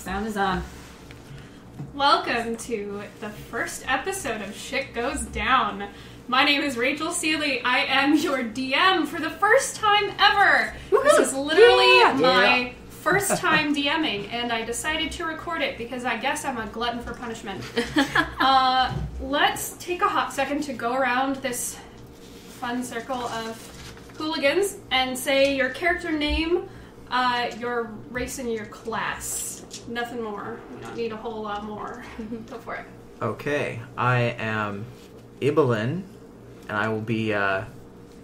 Sound is on. Welcome to the first episode of Shit Goes Down. My name is Rachel Seeley. I am your DM for the first time ever. This is literally my first time DMing, and I decided to record it because I guess I'm a glutton for punishment. Let's take a hot second to go around this fun circle of hooligans and say your character name, your race, and your class. Nothing more. We don't need a whole lot more. Go for it. Okay, I am Ibelin, and I will be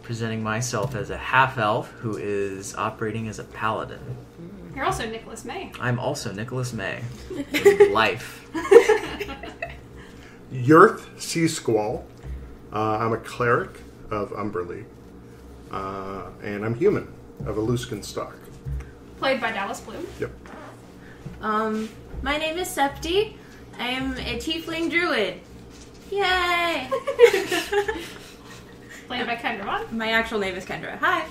presenting myself as a half-elf who is operating as a paladin. You're also Nicholas May. I'm also Nicholas May. In life. Yurth Sea Squall. I'm a cleric of Umberly. And I'm human of Eluskan stock. Played by Dallas Bloom. Yep. My name is Septi. I am a tiefling druid. Yay! Played by Kendra Vaughn. My actual name is Kendra. Hi.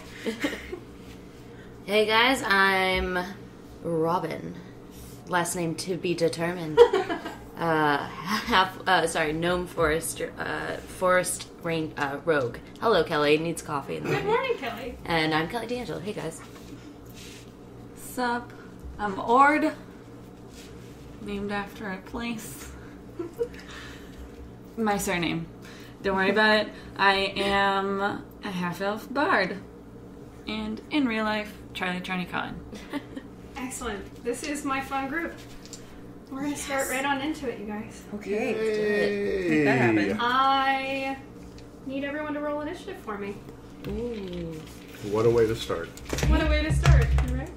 Hey guys, I'm Robin. Last name to be determined. Gnome forest rogue. Hello, Kelly. Needs coffee in the Good morning. morning, Kelly. And I'm Kelly D'Angelo. Hey guys. Sup? I'm Ord. Named after a place. My surname. Don't worry about it. I am a half-elf bard. And in real life, Charlie Cohen. Excellent. This is my fun group. We're going to start right on into it, you guys. Okay. Hey. Make that happen. I need everyone to roll initiative for me. Ooh. What a way to start. What a way to start, right?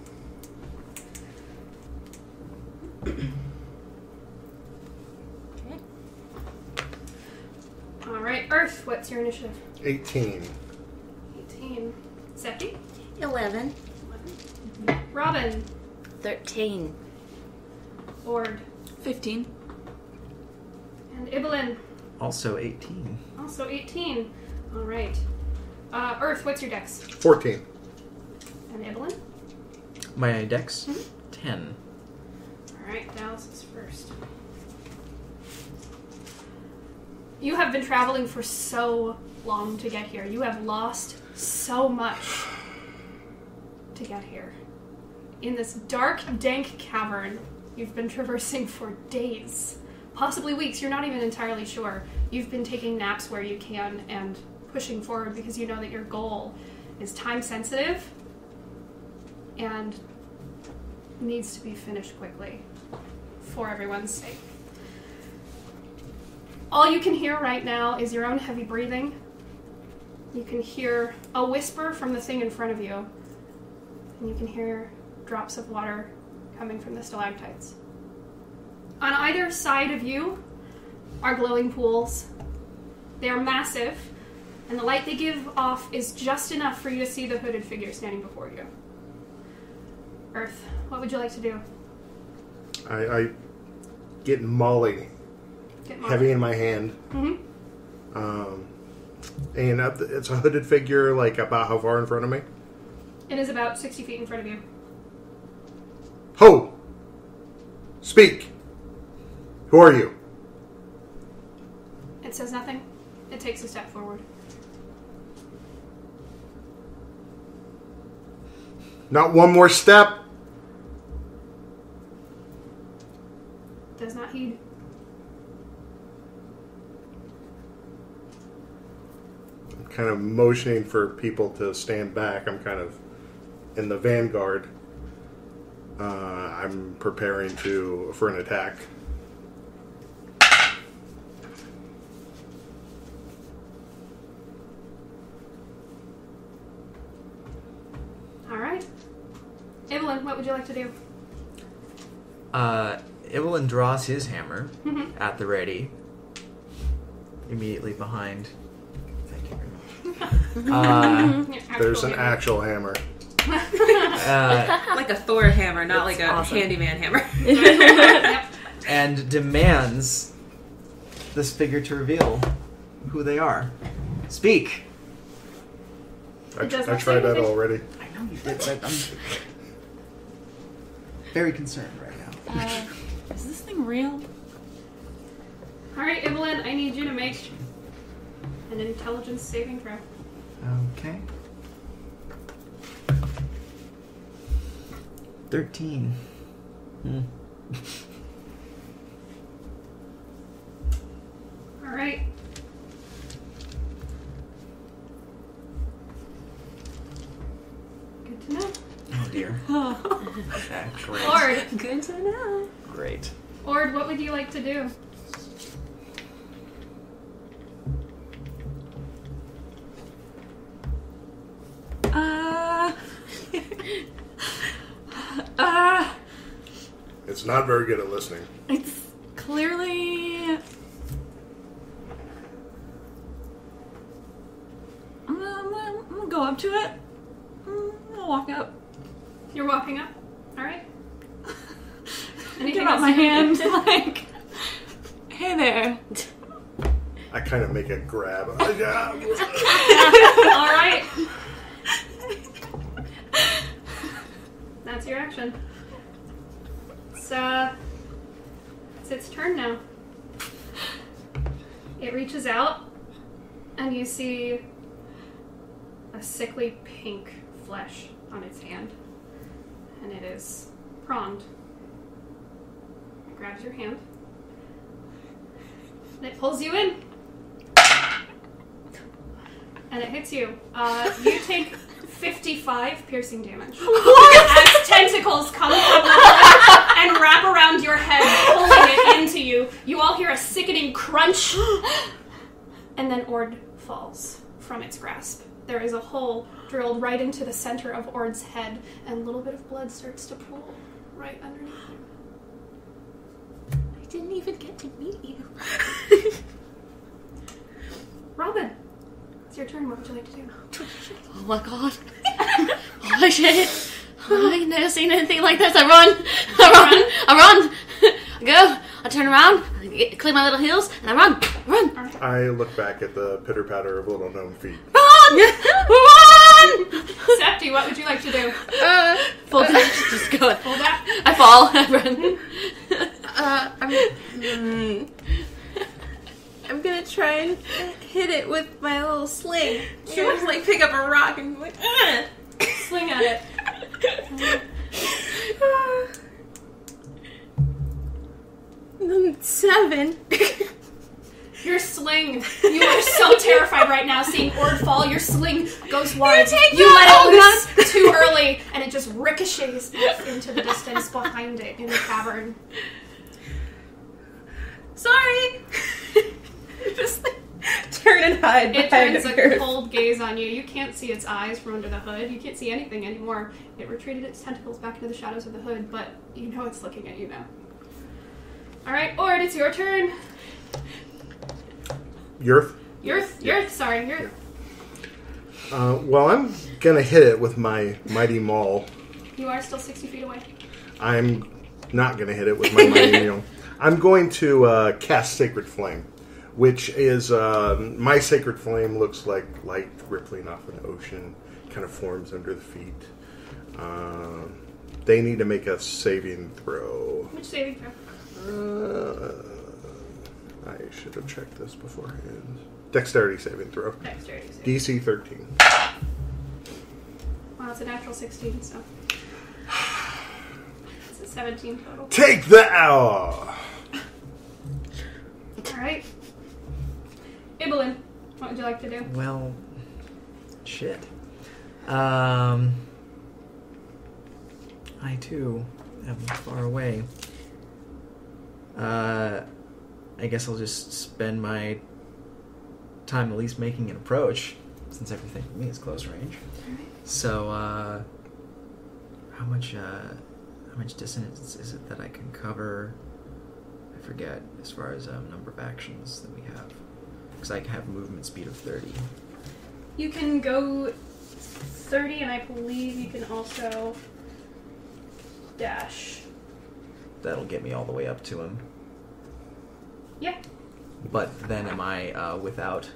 Alright, Earth, what's your initiative? 18. 18. Septi? 11. 11. Robin? 13. Ord? 15. And Ibelin? Also 18. Also 18. Alright. Earth, what's your dex? 14. And Ibelin? My dex? 10. Alright, Dallas is first. You have been traveling for so long to get here. You have lost so much to get here. In this dark, dank cavern, you've been traversing for days, possibly weeks. You're not even entirely sure. You've been taking naps where you can and pushing forward because you know that your goal is time sensitive and needs to be finished quickly for everyone's sake. All you can hear right now is your own heavy breathing. You can hear a whisper from the thing in front of you. And you can hear drops of water coming from the stalactites. On either side of you are glowing pools. They are massive, and the light they give off is just enough for you to see the hooded figure standing before you. Earth, what would you like to do? I get Molly heavy in my hand. Mm-hmm. And it's a hooded figure, like about how far in front of me? It is about 60 feet in front of you. Ho! Speak! Who are you? It says nothing. It takes a step forward. Not one more step. Does not heed. I'm kind of motioning for people to stand back. I'm kind of in the vanguard. I'm preparing for an attack. Alright. Evelyn, what would you like to do? Ibelin draws his hammer Mhm. at the ready. Immediately behind. Thank you very much. There's an actual hammer. Like a Thor hammer, not like a awesome. handyman hammer. Yep. And demands this figure to reveal who they are. Speak! I It does not tried say that anything. already. I know you did, but I'm very concerned right now. Is this thing real? Alright, Evelyn, I need you to make an intelligence saving throw. Okay. 13. Alright. Good to know. Oh dear. Okay, great. Ord, Good to know. Great. Ord, what would you like to do? It's not very good at listening. It's clearly. I'm gonna go up to it. I'll walk up. You're walking up. Alright. Give out my hand, like, hey there. I kind of make a grab. Alright. That's your action. It's its turn now. It reaches out, and you see a sickly pink flesh on its hand. And it is prawned. It grabs your hand. And it pulls you in. And it hits you. You take 55 piercing damage. As tentacles come from the head and wrap around your head, pulling it into you. You all hear a sickening crunch. And then Ord falls from its grasp. There is a hole drilled right into the center of Ord's head, and a little bit of blood starts to pool right underneath him. I didn't even get to meet you. Robin, it's your turn. What would you like to do? Oh my god. Holy shit. I've never seen anything like this. I run. I go. I turn around, I clean my little heels, and I run. I look back at the pitter patter of little gnome feet. Run! Septi, what would you like to do? Full dash. Just go. Full dash? I fall. I run. I'm gonna try and hit it with my little sling. Sure. Just like pick up a rock and be like, ugh! Swing at it. 7. Your sling. You are so terrified right now seeing Ord fall. Your sling goes wide. You let it loose too early, and it just ricochets off into the distance behind it in the cavern. Sorry! Just like, turn and hide It behind turns the a earth. cold gaze on you. You can't see its eyes from under the hood. You can't see anything anymore. It retreated its tentacles back into the shadows of the hood, but you know it's looking at you now. Alright, Ord, it's your turn. Yurth? Yurth. Well, I'm gonna hit it with my mighty maul. You are still 60 feet away. I'm not gonna hit it with my mighty maul. I'm going to cast Sacred Flame, which is my Sacred Flame looks like light rippling off an ocean, kind of forms under the feet. They need to make a saving throw. Which saving throw? I should have checked this beforehand. Dexterity saving throw. Dexterity saving. DC 13. Wow, it's a natural 16, so. It's a 17 total. Take the hour! Alright. Ibelin, what would you like to do? Well, shit. I too am far away. I guess I'll just spend my time at least making an approach, since everything for me is close range. So, how much distance is it that I can cover? I forget, as far as number of actions that we have. Because I have movement speed of 30. You can go 30, and I believe you can also dash. That'll get me all the way up to him. Yeah. But then am I without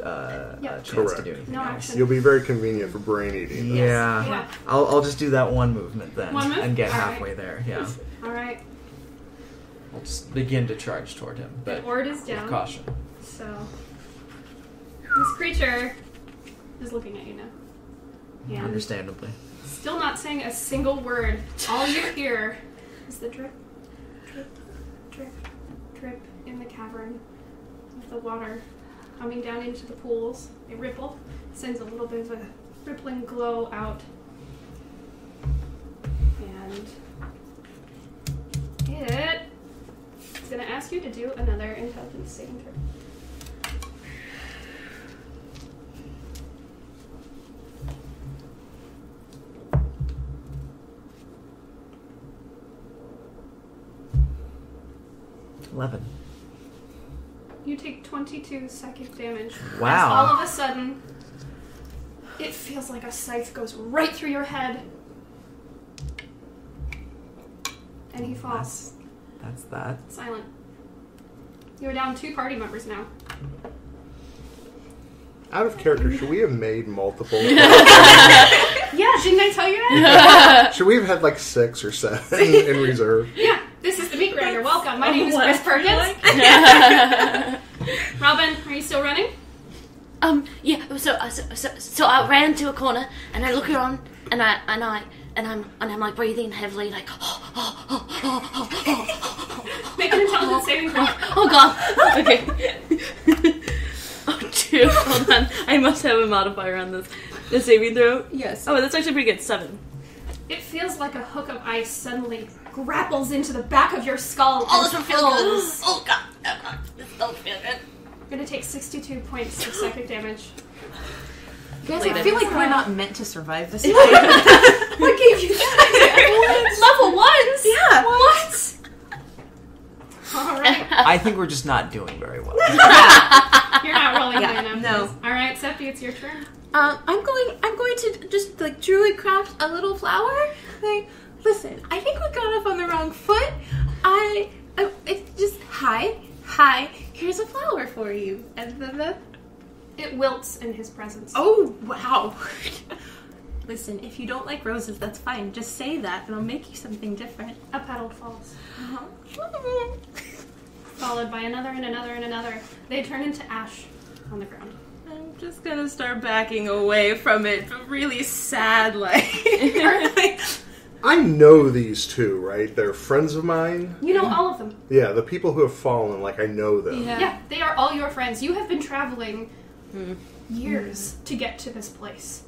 a chance Correct. to do anything No else? action. You'll be very convenient for brain eating. Yeah. Yeah. I'll just do that one movement then. One move? And get All right. halfway there, yeah. Alright. we'll just begin to charge toward him, The but ward is with down. caution. So this creature is looking at you now. And Understandably. still not saying a single word. All you hear is the drip, drip, drip, drip in the cavern of the water coming down into the pools. A ripple sends a little bit of a rippling glow out. And it is going to ask you to do another intelligence saving throw. $11. You take 22 psychic damage. Wow. As all of a sudden, it feels like a scythe goes right through your head. And he falls. That's that. Silent. You're down 2 party members now. Out of character, should we have made multiple? Yeah, didn't I tell you that? Should we have had like 6 or 7 in reserve? Yeah, this is the meat grinder. Welcome. My name is Chris Perkins. Robin, are you still running? Yeah. So I ran to a corner and I look around and I'm like breathing heavily, like. Make an intelligence saving throw. Oh god. Okay. Oh, 2. Hold on. I must have a modifier on this. The saving throw? Yes. Oh, that's actually pretty good. 7. It feels like a hook of ice suddenly grapples into the back of your skull. Oh, and this one feels good. pulls. Oh god. Oh god. This don't feel good. You're going to take 62 points of psychic damage. Guys, I feel like we're not meant to survive this. What gave you that? Level 1s? Yeah. What? Alright. I think we're just not doing very well. You're not rolling Yeah, good enough. no. Alright, Septi, it's your turn. I'm going to just like druid craft a little flower. Like, listen, I think we got off on the wrong foot. It's just hi. Here's a flower for you. And then It wilts in his presence. oh wow. Listen, if you don't like roses, that's fine. Just say that, and I'll make you something different. A petal falls, Uh-huh. followed by another and another and another. They turn into ash on the ground. I'm just gonna start backing away from it, but really sad, like. I know these two, right? They're friends of mine. You know all of them. Yeah, the people who have fallen, like I know them. Yeah, they are all your friends. You have been traveling years to get to this place.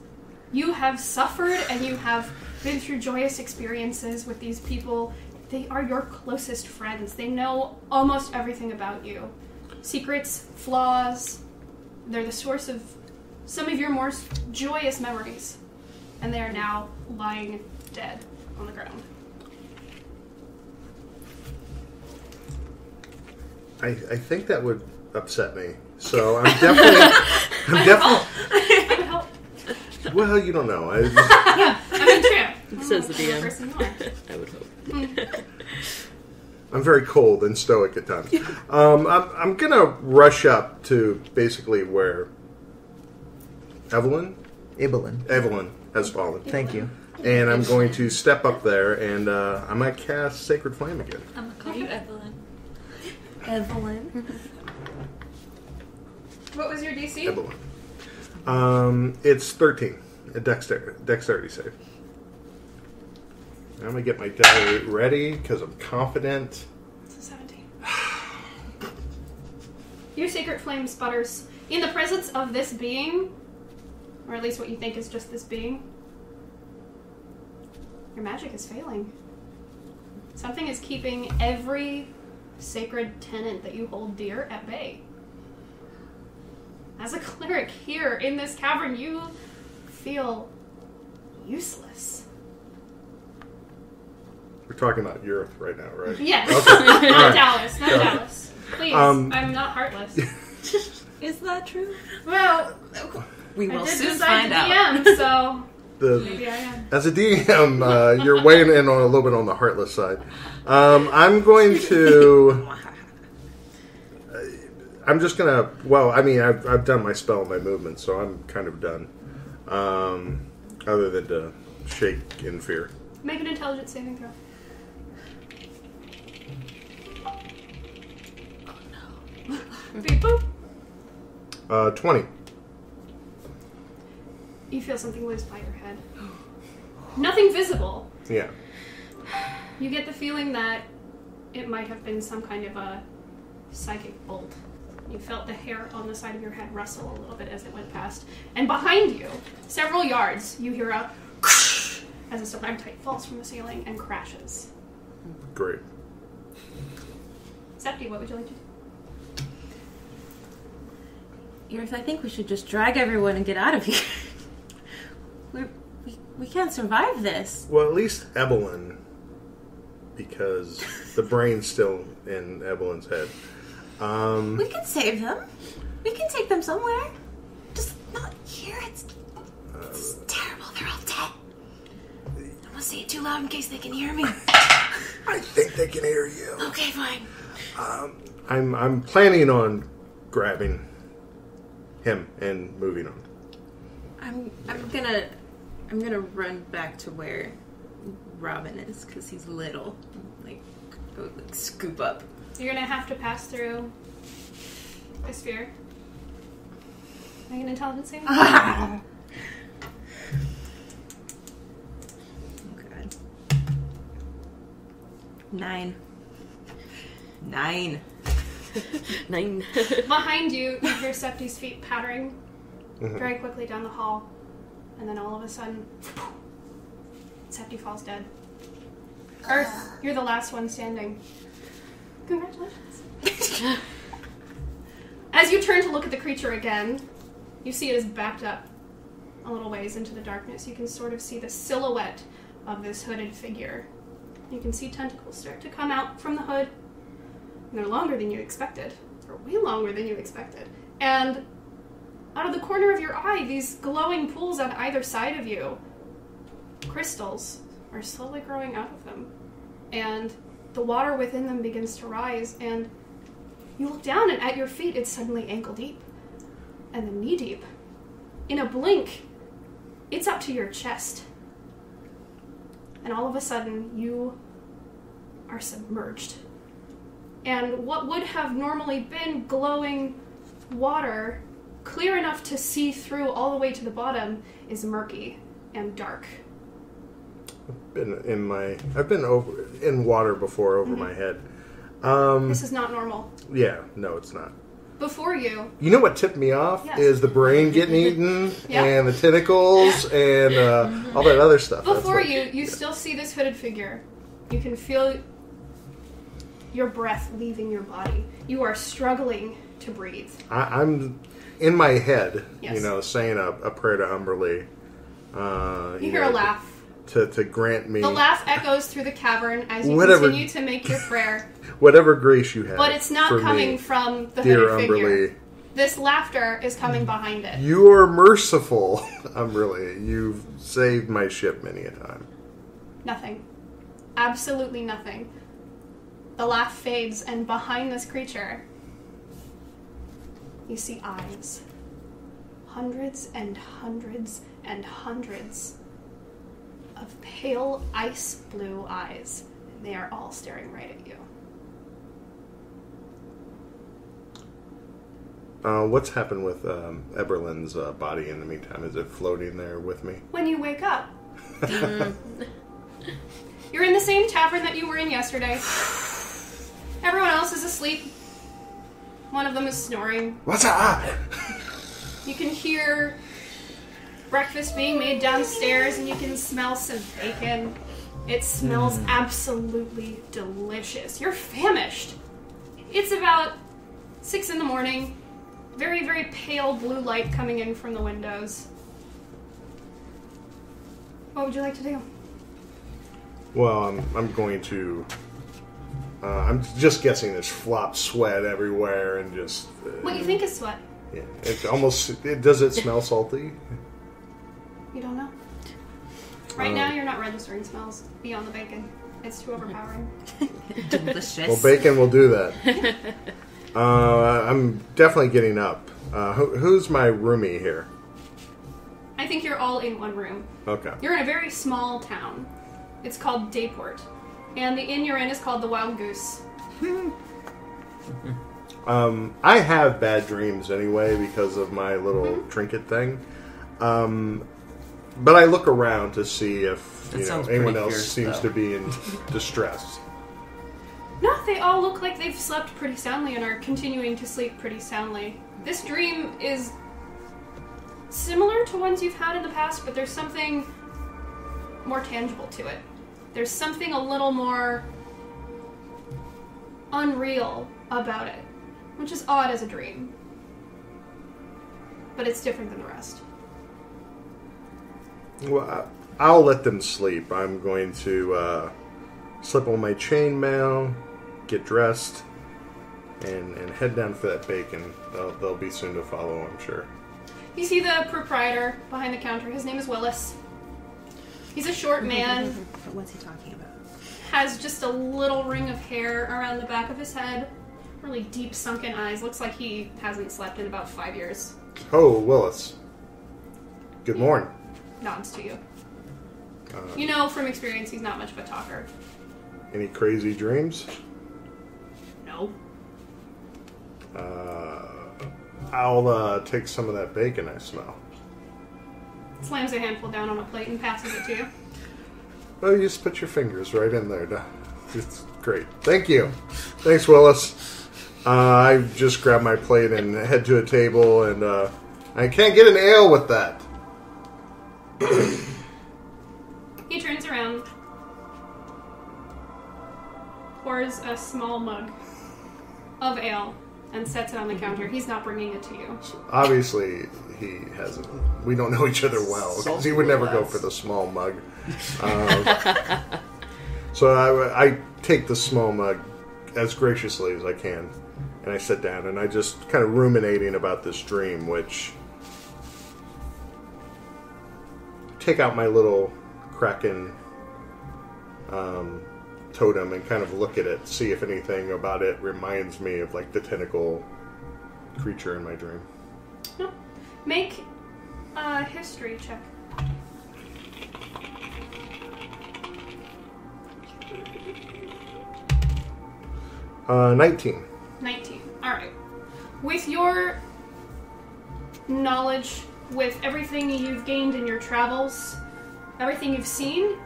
You have suffered and you have been through joyous experiences with these people. They are your closest friends. They know almost everything about you. Secrets, flaws. They're the source of some of your more joyous memories. And they are now lying dead on the ground. I think that would upset me. So I'm definitely. I would help. Well, you don't know. Yeah, I mean, true. Says the What kind of DM. person you are. I would hope. I'm very cold and stoic at times. I'm gonna rush up to basically where Evelyn has fallen, Thank you. and I'm going to step up there and I'm gonna cast Sacred Flame again. I'm gonna call you Evelyn. Evelyn. What was your DC? Evelyn. It's 13. A dexterity save. I'm gonna get my die ready because I'm confident. It's a 17. Your sacred flame sputters in the presence of this being, or at least what you think is just this being. Your magic is failing. Something is keeping every sacred tenet that you hold dear at bay. As a cleric here in this cavern, you feel useless. We're talking about Europe right now, right? Yes. Okay. Not Alright. Dallas. Not Dallas. Please. I'm not heartless. Is that true? Well, We I will did soon decide find to out. DM, so The maybe I am. As a DM, you're weighing in on a little bit on the heartless side. I'm going to. I'm just gonna. Well, I mean, I've done my spell and my movement, so I'm kind of done. Other than to shake in fear. Make an intelligence saving throw. Beep boop. 20. You feel something whiz by your head. Nothing visible. Yeah. You get the feeling that it might have been some kind of a psychic bolt. You felt the hair on the side of your head rustle a little bit as it went past. And behind you, several yards, you hear a as a stalactite falls from the ceiling and crashes. Great. Septi, what would you like to do? Iris, I think we should just drag everyone and get out of here. We can't survive this. Well, at least Evelyn, because the brain's still in Evelyn's head. We can save them. We can take them somewhere. Just not here. It's terrible. They're all dead. I won't say it too loud in case they can hear me. I think they can hear you. Okay, fine. I'm planning on grabbing him and moving on. I'm gonna run back to where Robin is because he's little. Go scoop up. You're gonna have to pass through a sphere. Make an intelligence saving. Oh, God. 9. 9. 9. Behind you, you hear Septi's feet pattering very quickly down the hall, and then all of a sudden, Septi falls dead. Earth, you're the last one standing. Congratulations. As you turn to look at the creature again, you see it is backed up a little ways into the darkness. You can sort of see the silhouette of this hooded figure. You can see tentacles start to come out from the hood. And they're longer than you expected. They're way longer than you expected. And out of the corner of your eye, these glowing pools on either side of you, crystals are slowly growing out of them. And the water within them begins to rise, and you look down, and at your feet, it's suddenly ankle deep, and then knee deep. In a blink, it's up to your chest. And all of a sudden, you are submerged. And what would have normally been glowing water, clear enough to see through all the way to the bottom, is murky and dark. I've been over in water before over my head. This is not normal. Yeah, no, it's not. Before you. You know what tipped me off Yes. is the brain getting eaten Yeah. and the tentacles and all that other stuff. Before you still see this hooded figure. You can feel your breath leaving your body. You are struggling to breathe. I'm in my head, Yes. saying a prayer to Humberly. You hear a laugh. To grant me The laugh echoes through the cavern as you Whatever. continue to make your prayer. whatever grace you have. But it's not for coming me, from the dear hooded figure. Humberly. This laughter is coming behind it. You are merciful, Humberly. You've saved my ship many a time. Nothing. Absolutely nothing. The laugh fades, and behind this creature, you see eyes. Hundreds and hundreds and hundreds of pale ice blue eyes. And they are all staring right at you. What's happened with Eberlin's body in the meantime? Is it floating there with me? When you wake up, you're in the same tavern that you were in yesterday. Everyone else is asleep. One of them is snoring. What's up? You can hear breakfast being made downstairs, and you can smell some bacon. It smells absolutely delicious. You're famished. It's about 6 a.m. Very, very pale blue light coming in from the windows. What would you like to do? Well, I'm going to. I'm just guessing there's flop sweat everywhere and just. What you think is sweat? Yeah, it's almost. Does it smell salty? You don't know? Right now, you're not registering smells beyond the bacon. It's too overpowering. Delicious. Well, bacon will do that. I'm definitely getting up. Who's my roomie here? I think you're all in one room. Okay. You're in a very small town. It's called Dayport. And the inn you're in is called the Wild Goose. I have bad dreams anyway because of my little trinket thing. But I look around to see if That sounds anyone pretty else fierce, seems though. to be in distress. No, they all look like they've slept pretty soundly and are continuing to sleep pretty soundly. This dream is similar to ones you've had in the past, but there's something more tangible to it. There's something a little more unreal about it, which is odd as a dream. But it's different than the rest. Well, I'll let them sleep. I'm going to slip on my chainmail, get dressed, and head down for that bacon. They'll be soon to follow, I'm sure. You see the proprietor behind the counter. His name is Willis. He's a short man. What's he talking about? Has just a little ring of hair around the back of his head. Really deep sunken eyes. Looks like he hasn't slept in about 5 years. Oh, Willis. Good morning. Nods to you. You know from experience he's not much of a talker. Any crazy dreams? No. I'll take some of that bacon I smell. Slams a handful down on a plate and passes it to you. Well, you just put your fingers right in there. It's great. Thank you. Thanks, Willis. I just grab my plate and head to a table, and I can't get an ale with that. He turns around, pours a small mug of ale, and sets it on the counter. He's not bringing it to you. Obviously, he hasn't. We don't know each other well, because he would never go for the small mug. So I take the small mug as graciously as I can, and I sit down, and I just kind of ruminating about this dream, which... Take out my little kraken totem and kind of look at it, see if anything about it reminds me of like the tentacle creature in my dream. No. Make a history check. Uh, 19. 19. Alright. With your knowledge, with everything you've gained in your travels, everything you've seen,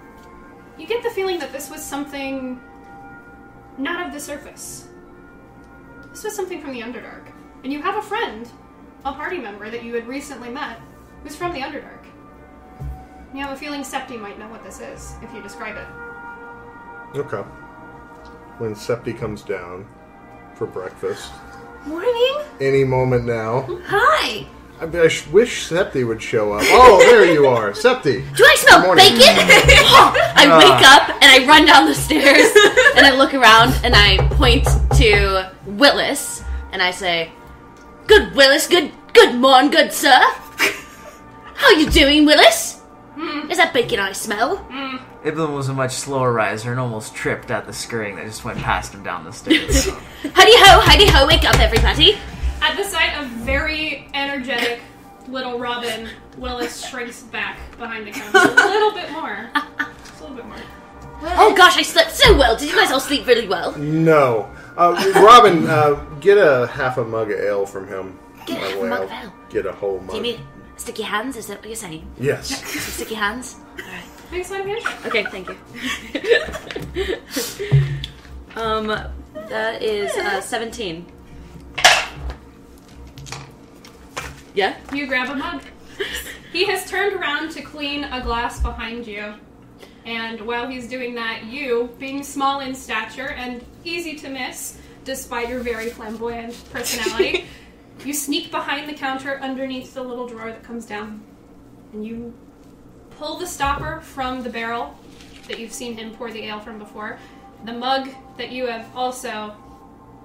you get the feeling that this was something not of the surface. This was something from the Underdark. And you have a friend, a party member that you had recently met, who's from the Underdark. You have a feeling Septi might know what this is, if you describe it. Okay. When Septi comes down for breakfast, Morning. any moment now, Hi. I wish Septi would show up. Oh, there you are, Septi. Do I smell Good morning. bacon? I wake up and I run down the stairs and I look around and I point to Willis and I say, "Good Willis, good morn, good sir. How you doing, Willis? Is that bacon I smell?" Ibn was a much slower riser and almost tripped at the scurrying that just went past him down the stairs. Howdy ho, wake up everybody. At the sight of very energetic little Robin, Willis shrinks back behind the counter a little bit more. Just a little bit more. Oh gosh, I slept so well. Did you guys all sleep really well? No. Robin, get a half a mug of ale from him. Get a By the half a way, mug I'll of ale? Get a whole mug. Do you mean sticky hands? Is that what you're saying? Yes. Sticky hands? Alright. Make a sleight of hand check. Okay, thank you. That is 17. Yeah? You grab a mug. He has turned around to clean a glass behind you. And while he's doing that, you, being small in stature and easy to miss, despite your very flamboyant personality, you sneak behind the counter underneath the little drawer that comes down. And you pull the stopper from the barrel that you've seen him pour the ale from before. The mug that you have also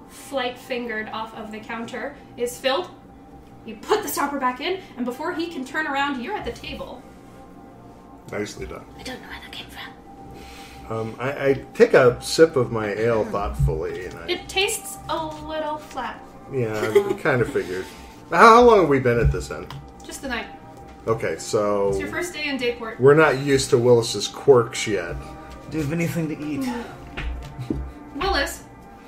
flight-fingered off of the counter is filled. You put the stopper back in, and before he can turn around, you're at the table. Nicely done. I don't know where that came from. I take a sip of my ale thoughtfully, and It tastes a little flat. I kind of figured. How long have we been at this end? Just the night. Okay, so It's your first day in Dayport. we're not used to Willis's quirks yet. Do you have anything to eat? Willis,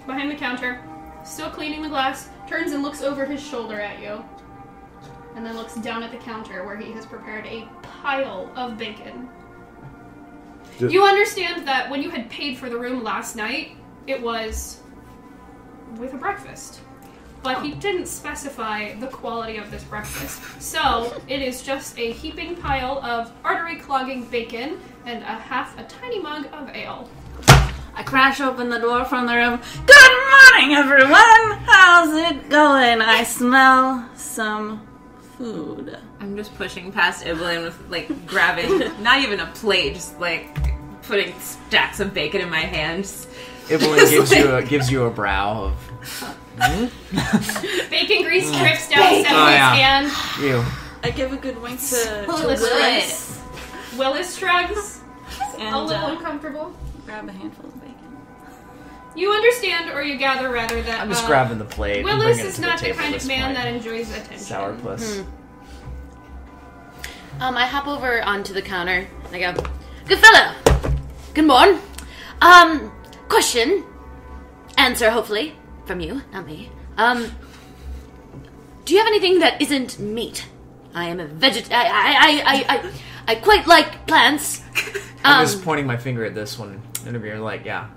behind the counter, still cleaning the glass, turns and looks over his shoulder at you, and then looks down at the counter where he has prepared a pile of bacon. You understand that when you had paid for the room last night, it was with a breakfast. But he didn't specify the quality of this breakfast. So, it is just a heaping pile of artery-clogging bacon and a tiny mug of ale. I crash open the door from the room. Good morning, everyone! How's it going? I smell some food. I'm just pushing past Evelyn with, like, grabbing, not even a plate, just, like, putting stacks of bacon in my hands. Evelyn gives you a brow of... Bacon grease drips down Stephanie's hand. You. I give a good wink to Willis. Willis shrugs. and A little uncomfortable. grab a handful of bacon. You understand, or you gather rather, that I'm just grabbing the plate. and Willis bringing it is to the not the table kind at of this man point. that enjoys attention. Sourpuss. I hop over onto the counter and I go, "Good fellow, good morn. Question, answer hopefully from you, not me. Do you have anything that isn't meat? I am a I quite like plants. I'm just pointing my finger at this one, and you're like, yeah,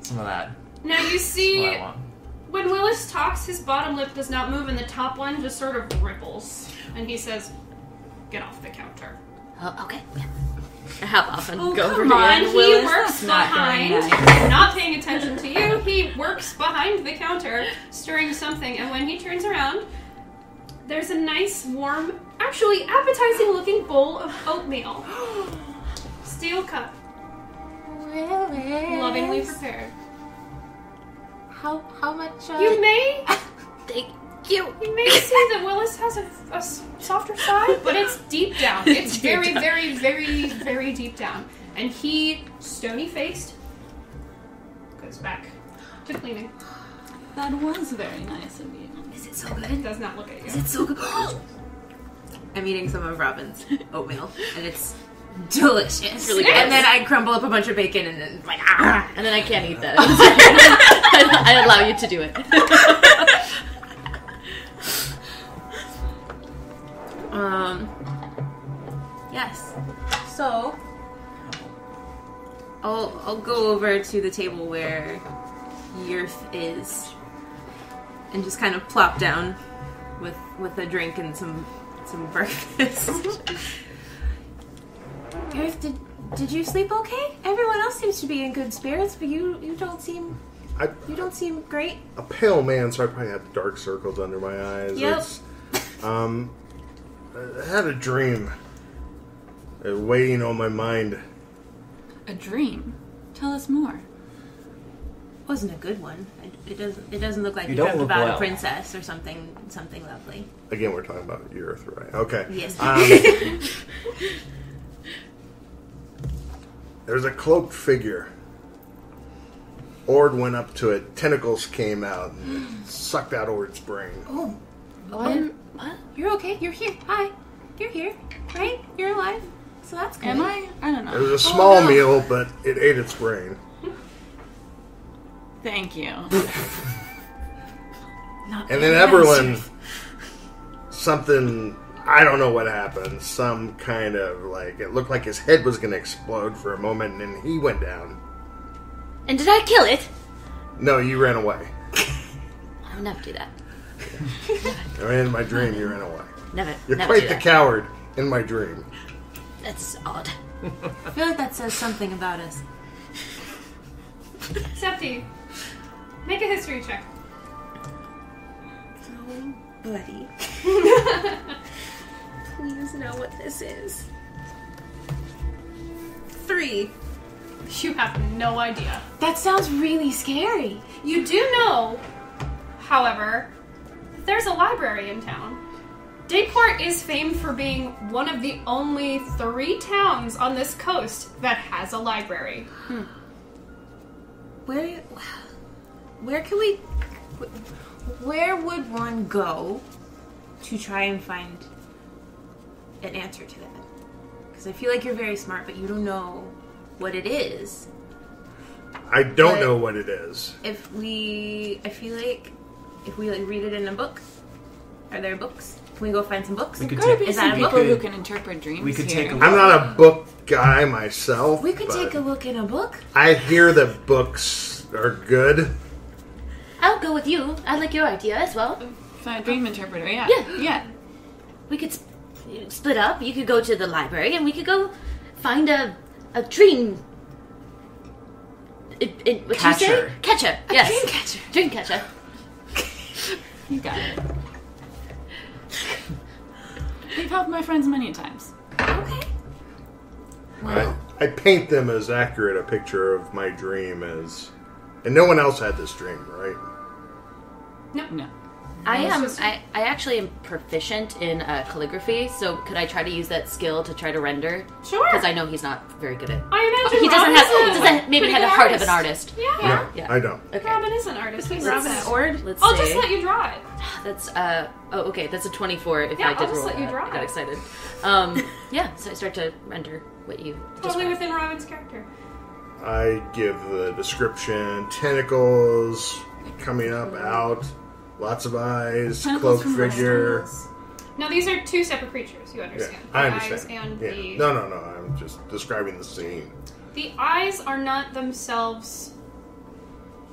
some of that. Now you That's see, what I want. when Willis talks, his bottom lip does not move and the top one just sort of ripples. And he says, "Get off the counter." Oh, okay. Yeah. I hop off and Oh, go over come on. And here. he Willis, works that's not behind, very nice. not paying attention to you, he works behind the counter, stirring something, and when he turns around, there's a nice, warm, actually appetizing looking bowl of oatmeal. Steel cup, lovingly prepared. How much? You may Thank you. You may see that Willis has a softer side, but it's deep down. It's very, very, very, very deep down. And he, stony-faced, goes back to cleaning. That was very nice of you. Is it so good? Does not look at you. Is it so good? I'm eating some of Robin's oatmeal, and it's delicious. really good. And then I crumble up a bunch of bacon, and then like And then I can't eat that. I allow you to do it. Yes. So I'll go over to the table where Yerf is, and just kind of plop down with a drink and some breakfast. Gareth, did you sleep okay? Everyone else seems to be in good spirits, but you don't seem great. A pale man, so I probably have dark circles under my eyes. Yep. I had a dream weighing on my mind. A dream? Tell us more. Wasn't a good one. It doesn't look like You you don't dreamt look about well. a princess or something lovely. Again, we're talking about your earth, right? Okay. Yes. There's a cloaked figure. Ord went up to it. Tentacles came out and sucked out Ord's brain. Oh, What? you're okay. You're here. Hi. You're here, right? You're alive. So that's good. Am I? I don't It know. was a small no. meal, but it ate its brain. Thank you. And then Everlyn, something, I don't know what happened. Some kind of, like, it looked like his head was going to explode for a moment, and then he went down. And did I kill it? No, you ran away. I would never do that. In my dream, you ran away. Never. You're never quite do the that. coward in my dream. That's odd. I feel like that says something about us. Septi, make a history check. Oh, buddy. Please know what this is. 3. You have no idea. That sounds really scary. You do know, however, that there's a library in town. Dayport is famed for being one of the only 3 towns on this coast that has a library. Where can we? Where would one go to try and find an answer to that? Because I feel like you're very smart, but you don't know what it is. I don't But- know what it is. I feel like if we like, read it in a book? Are there books? Can we go find some books? We could Gotta take. be Is some that a people book? who can interpret dreams. We could here. take a look. I'm not a book guy myself. We could but take a look in a book. I hear that books are good. I'll go with you. I like your idea as well. Find a dream interpreter. Yeah. Yeah. Yeah. We could split up. You could go to the library, and we could go find a dream. What Catcher. you say? Catcher. Yes. Dream catcher. Dream catcher. You got it. You've helped my friends many times. Okay. I paint them as accurate a picture of my dream as, and no one else had this dream, right? No. I am. I actually am proficient in calligraphy, so could I try to use that skill to try to render? Sure. Because I know he's not very good at. I imagine He doesn't Robin's have. a Doesn't maybe pretty have the good heart artist. of an artist. Yeah. No, Yeah. I don't. Okay. Robin is an artist. He's Robin a Ord. Let's I'll see. just let you draw it. That's oh okay. That's a 24. If Yeah, I did I'll just roll let you that. draw I got it. excited. Yeah. So I start to render what you Totally described. within Robin's character. I give the description: tentacles coming up, out, lots of eyes, Tentacles cloaked from figure. reptiles. Now these are two separate creatures. You Yeah, understand? I The understand. eyes and Yeah. the No, I'm just describing the scene. The eyes are not themselves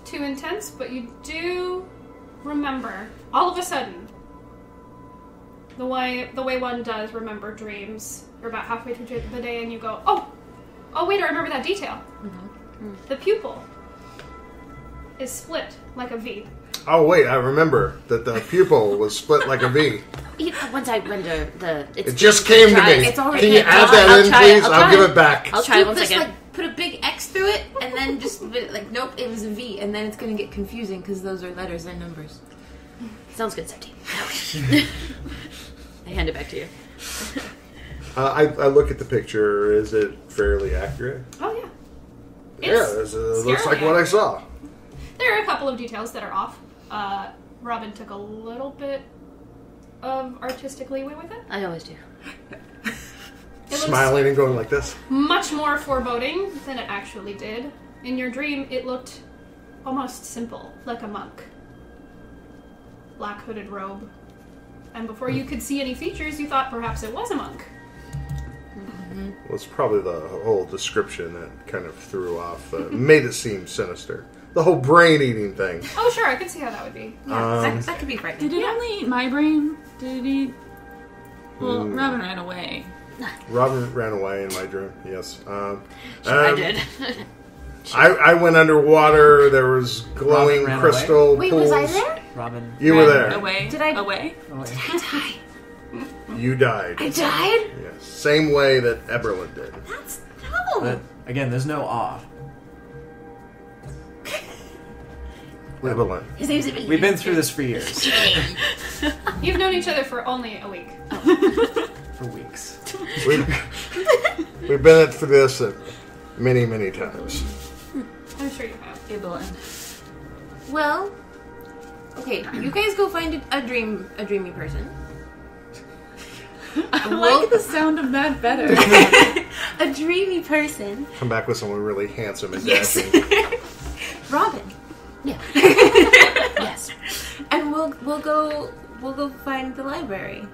too intense, but you do remember all of a sudden the way one does remember dreams. You're about halfway through the day, and you go, "Oh wait, I remember that detail. The pupil is split like a V." Oh wait, I remember that the pupil was split like a V. Once I render the, It just came to dries. me. It's already Can you done. add that I'll in, try it. please? I'll I'll try give it. it back. I'll try it one Just second. like put a big X through it, and then just like nope, it was a V, and then it's gonna get confusing because those are letters and numbers. Sounds good, Septi. I hand it back to you. I look at the picture. Is it fairly accurate? Oh yeah. Yeah, It's it looks like scarily what I accurate. saw. There are a couple of details that are off. Robin took a little bit of artistic leeway with it. I always do. It looks Smiling and going like this. much more foreboding than it actually did. In your dream, it looked almost simple, like a monk. Black hooded robe. And before you could see any features, you thought perhaps it was a monk. Well, it's probably the whole description that kind of threw off, made it seem sinister. The whole brain-eating thing. Oh, sure, I could see how that would be. Yeah, that could be frightening. Did it only eat my brain? Did it eat? Well, Robin ran away. Robin ran away in my dream, yes. I did. I went underwater. There was glowing Robin ran crystal Wait, pools. was I there? Robin. You were Ran there. Away. Did I- Away. I died. You died. I died? Yes. Same way that Eberlin did. That's no. But again, there's no awe. Eberlin. His name's Emily. We've been through this for years, You've known each other for only a week. for weeks. We've been through this many, many times. I'm sure you have. Evelyn. Well, okay, you guys go find a dreamy person. I like the sound of that better. A dreamy person. Come back with someone really handsome and Yes. dashing. Robin. Yeah. Yes. And we'll go find the library.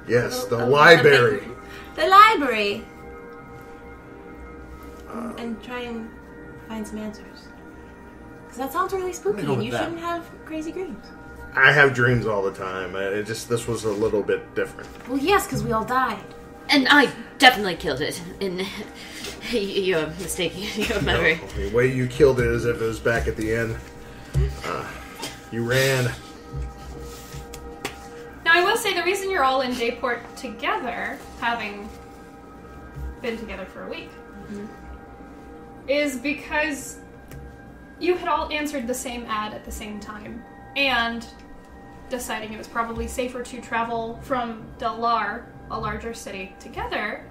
Yes, the A library. big- The library. And try and find some answers. Because that sounds really spooky, go and with you that. shouldn't have crazy dreams. I have dreams all the time. This was a little bit different. Well, yes, because we all died. And I definitely killed it. And you're mistaken. Your memory. The way you killed it as if it was back at the end. You ran. Now, I will say the reason you're all in Dayport together, having been together for a week, is because you had all answered the same ad at the same time, and deciding it was probably safer to travel from Delar, a larger city, together,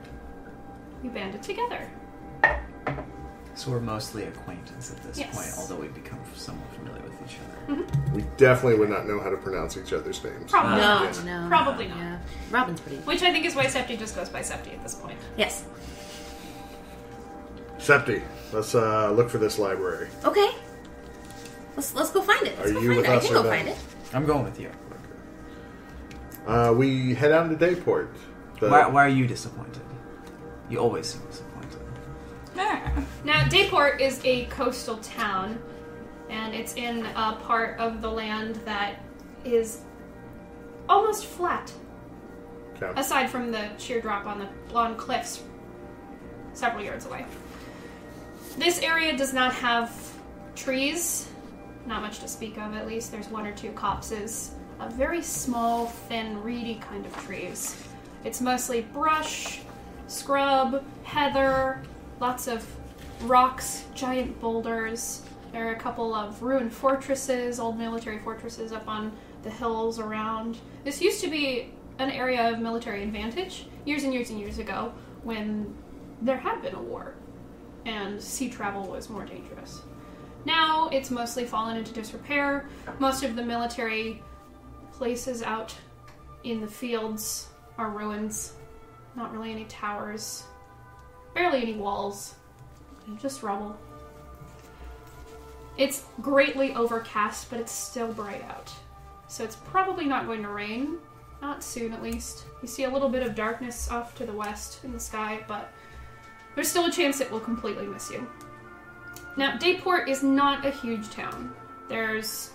you banded together. So we're mostly acquaintance at this Yes. point, although we've become somewhat familiar with each other. We definitely would not know how to pronounce each other's names. Probably No, not. no. Probably not. Yeah. Robin's pretty. Which I think is why Septi just goes by Septi at this point. Yes. Septi, let's look for this library. Okay. Let's go find it. Let's Are go you find with it. I us can or go no? find it. I'm going with you. We head out to Dayport. Why are you disappointed? You always seem disappointed. Now, Dayport is a coastal town, and it's in a part of the land that is almost flat. Okay. Aside from the sheer drop on cliffs several yards away. This area does not have trees, not much to speak of at least. There's one or two copses of very small, thin, reedy kind of trees. It's mostly brush, scrub, heather, lots of rocks, giant boulders. There are a couple of ruined fortresses, old military fortresses up on the hills around. This used to be an area of military advantage years and years and years ago when there had been a war and sea travel was more dangerous. Now it's mostly fallen into disrepair. Most of the military places out in the fields are ruins. Not really any towers. Barely any walls. Just rubble. It's greatly overcast, but it's still bright out. So it's probably not going to rain. Not soon, at least. You see a little bit of darkness off to the west in the sky, but there's still a chance it will completely miss you. Now, Dayport is not a huge town. There's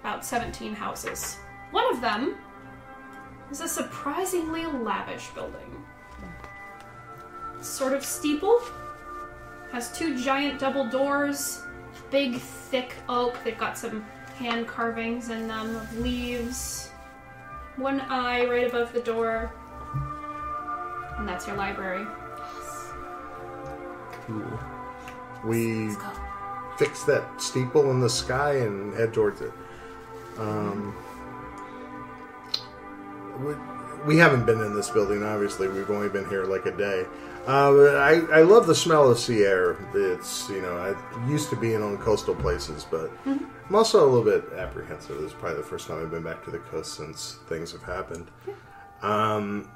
about 17 houses. One of them is a surprisingly lavish building. Sort of steeple. Has two giant double doors. Big, thick oak. They've got some hand carvings in them of leaves. One eye right above the door. And that's your library. Cool. We fix that steeple in the sky and head towards it. We haven't been in this building, obviously. We've only been here like a day. I love the smell of sea air. It's, I used to being on coastal places, but I'm also a little bit apprehensive. This is probably the first time I've been back to the coast since things have happened. And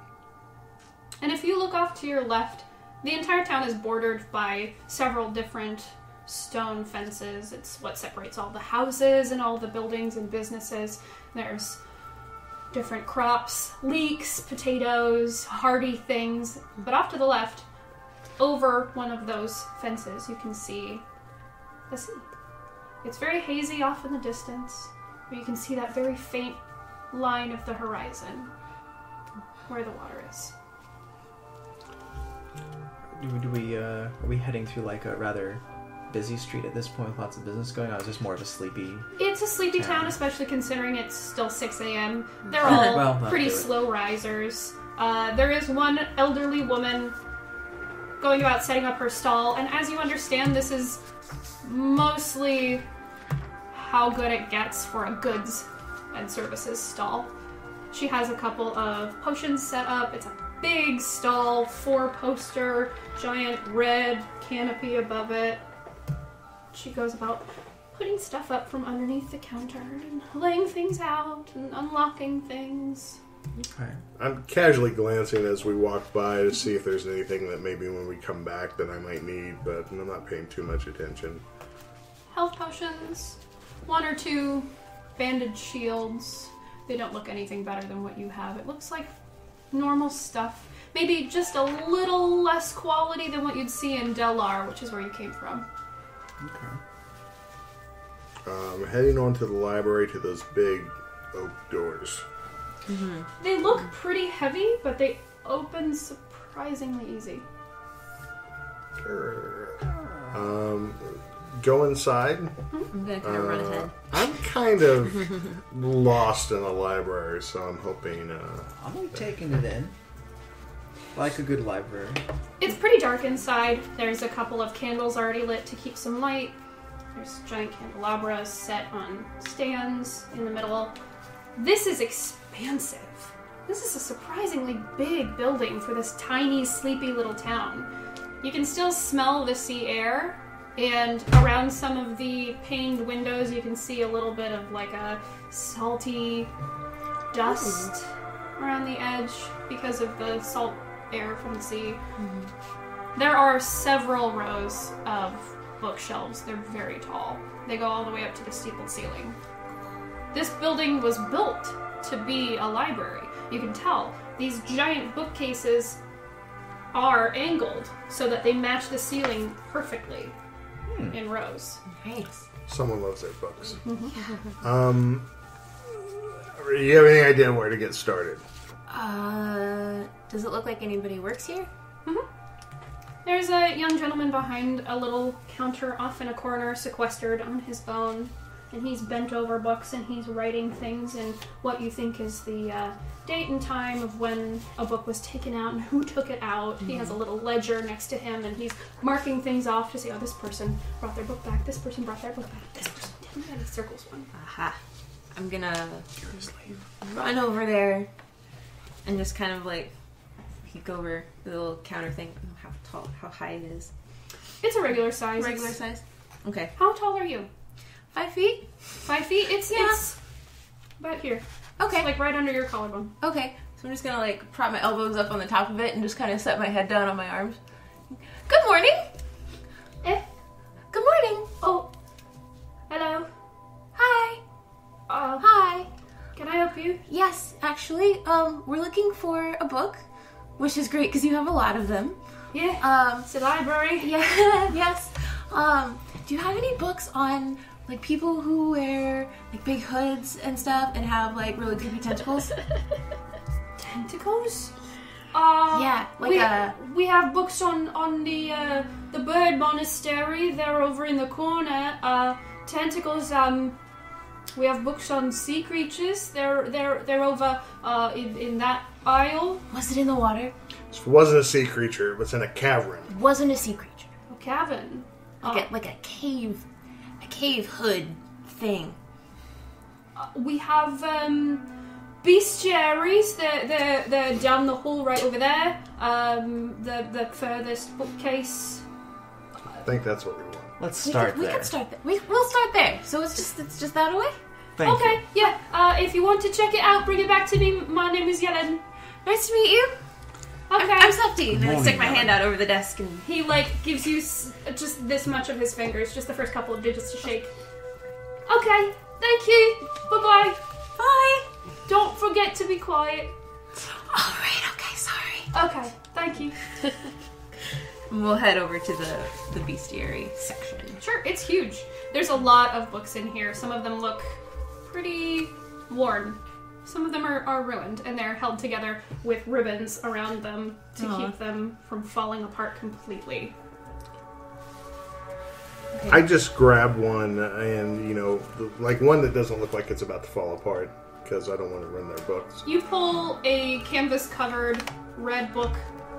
if you look off to your left, the entire town is bordered by several different stone fences. It's what separates all the houses and all the buildings and businesses. There's different crops, leeks, potatoes, hardy things. But off to the left, over one of those fences, you can see the sea. It's very hazy off in the distance, but you can see that very faint line of the horizon where the water is. Are we heading through like a rather busy street at this point with lots of business going on? Is this more of a sleepy... It's a sleepy town, especially considering it's still 6 a.m. They're all pretty slow risers. There is one elderly woman going about setting up her stall, and as you understand, this is mostly how good it gets for a goods and services stall. She has a couple of potions set up. It's a big stall, 4-poster, giant red canopy above it. She goes about putting stuff up from underneath the counter and laying things out and unlocking things. Okay. I'm casually glancing as we walk by to see if there's anything that maybe when we come back that I might need, but I'm not paying too much attention. Health potions, 1 or 2 bandage shields. They don't look anything better than what you have. It looks like normal stuff. Maybe just a little less quality than what you'd see in Delar, which is where you came from. Okay. Heading on to the library to those big oak doors. Mm-hmm. They look pretty heavy, but they open surprisingly easy. Go inside. I'm gonna kind of run ahead. I'm kind of lost in a library, so I'm hoping... I'm taking it in. Like a good library. It's pretty dark inside. There's a couple of candles already lit to keep some light. There's giant candelabras set on stands in the middle. This is expansive. This is a surprisingly big building for this tiny, sleepy little town. You can still smell the sea air, and around some of the paned windows you can see a little bit of like a salty dust around the edge because of the salt air from the sea. There are several rows of bookshelves. They're very tall. They go all the way up to the steepled ceiling. This building was built to be a library. You can tell. These giant bookcases are angled so that they match the ceiling perfectly in rows. Nice. Someone loves their books. Do you have any idea where to get started? Does it look like anybody works here? There's a young gentleman behind a little counter off in a corner, sequestered on his own, and he's bent over books and he's writing things and what you think is the date and time of when a book was taken out and who took it out. He has a little ledger next to him and he's marking things off to say, oh, this person brought their book back, this person brought their book back, this person didn't, and he circles one. Aha. I'm gonna run over there and just kind of like peek over the little counter thing. I don't know how high it is. It's a regular size. Regular size? Okay. How tall are you? 5 feet? 5 feet? It's about here. Okay. It's like right under your collarbone. Okay. So I'm just gonna like prop my elbows up on the top of it and just kind of set my head down on my arms. Good morning! Eh? Good morning! Oh. Hello. Hi! Hi! Can I help you? Yes, actually, we're looking for a book, which is great because you have a lot of them. Yeah. It's a library. Yeah, yes. Do you have any books on like people who wear like big hoods and stuff and have like really creepy tentacles? Tentacles? Yeah, like we have books on the bird monastery. They're over in the corner. Tentacles. We have books on sea creatures. They're over in that aisle. Was it in the water? It wasn't a sea creature. It was in a cavern. It wasn't a sea creature. A cavern. Like a cave hood thing. We have bestiaries. They're down the hall right over there. The furthest bookcase. I think that's what we want. Let's start we there. could start there. We'll start there. So it's just that away. Thank Okay, you. yeah. If you want to check it out, bring it back to me. My name is Yellen. Nice to meet you. Okay. I'm Septi. And I Morning, stick my Ellen. hand out over the desk and He gives you just this much of his fingers, just the first couple of digits to shake. Okay, thank you. Bye-bye. bye. Don't forget to be quiet. All right. Okay. Sorry. Okay, thank you. We'll head over to the bestiary section. Sure, it's huge. There's a lot of books in here. Some of them look pretty worn. Some of them are ruined, and they're held together with ribbons around them to keep them from falling apart completely. Okay. I just grab one and, like one that doesn't look like it's about to fall apart because I don't want to ruin their books. You pull a canvas-covered red book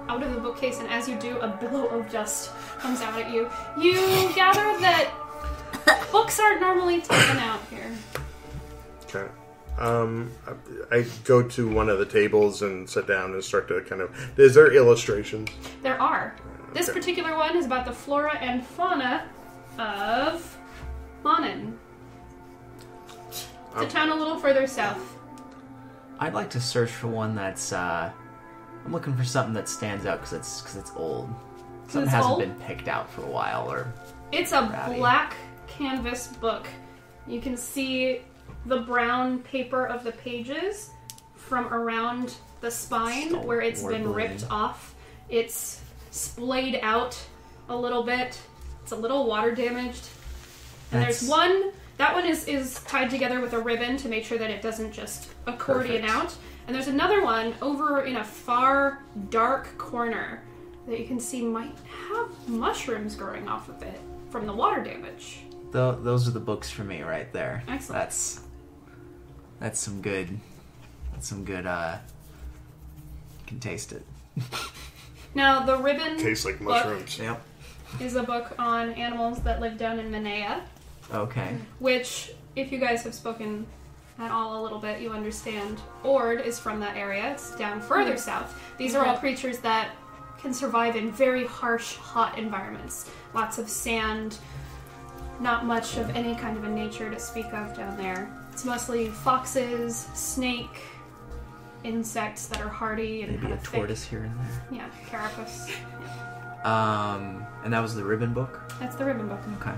out of the bookcase, and as you do, a billow of dust comes out at you. You gather that books aren't normally taken out here. Okay. I go to one of the tables and sit down and start to kind of... Is there illustrations? There are. This Okay. particular one is about the flora and fauna of Monin. It's a town a little further south. I'd like to search for one that's. I'm looking for something that stands out because it's old. Something it's hasn't old? been picked out for a while, or It's a Ratty. black canvas book. You can see the brown paper of the pages from around the spine Still where it's been warbling. ripped off. It's splayed out a little bit. It's a little water damaged. And there's That's- one, that one is tied together with a ribbon to make sure that it doesn't just accordion Perfect. out. And there's another one over in a far dark corner that you can see might have mushrooms growing off of it from the water damage. those are the books for me right there. Excellent. That's some good. That's some good. You can taste it. Now, the ribbon Tastes like book mushrooms. Yep. is a book on animals that live down in Minea, Okay. which, if you guys have spoken at all a little bit, you understand. Ord is from that area. It's down further south. These are all creatures that can survive in very harsh, hot environments. Lots of sand, not much of any kind of a nature to speak of down there. It's mostly foxes, snake, insects that are hardy and Maybe kind a of thick. tortoise here and there. Yeah, carapace. And that was the ribbon book. That's the ribbon book. Okay.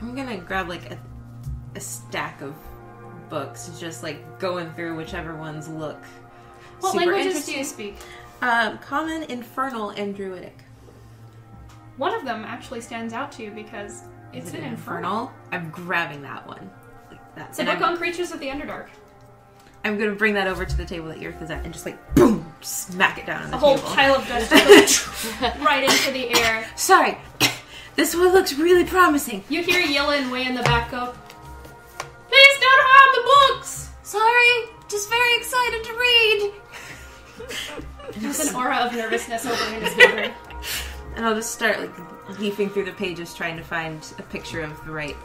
I'm gonna grab like a stack of books, just like going through whichever ones look What super languages do you interesting. speak? Common, Infernal, and Druidic. One of them actually stands out to you because it's Is it an Infernal. I'm grabbing that one. Like that. It's a book on creatures of the Underdark. I'm gonna bring that over to the table that Earth is at and just like boom, smack it down on the A whole table. pile of dust goes right into the air. Sorry, this one looks really promising. You hear Yellen way in the back go, "Please don't harm the books!" Sorry, just very excited to read. There's an aura of nervousness over his finger. And I'll just start like leafing through the pages trying to find a picture of the right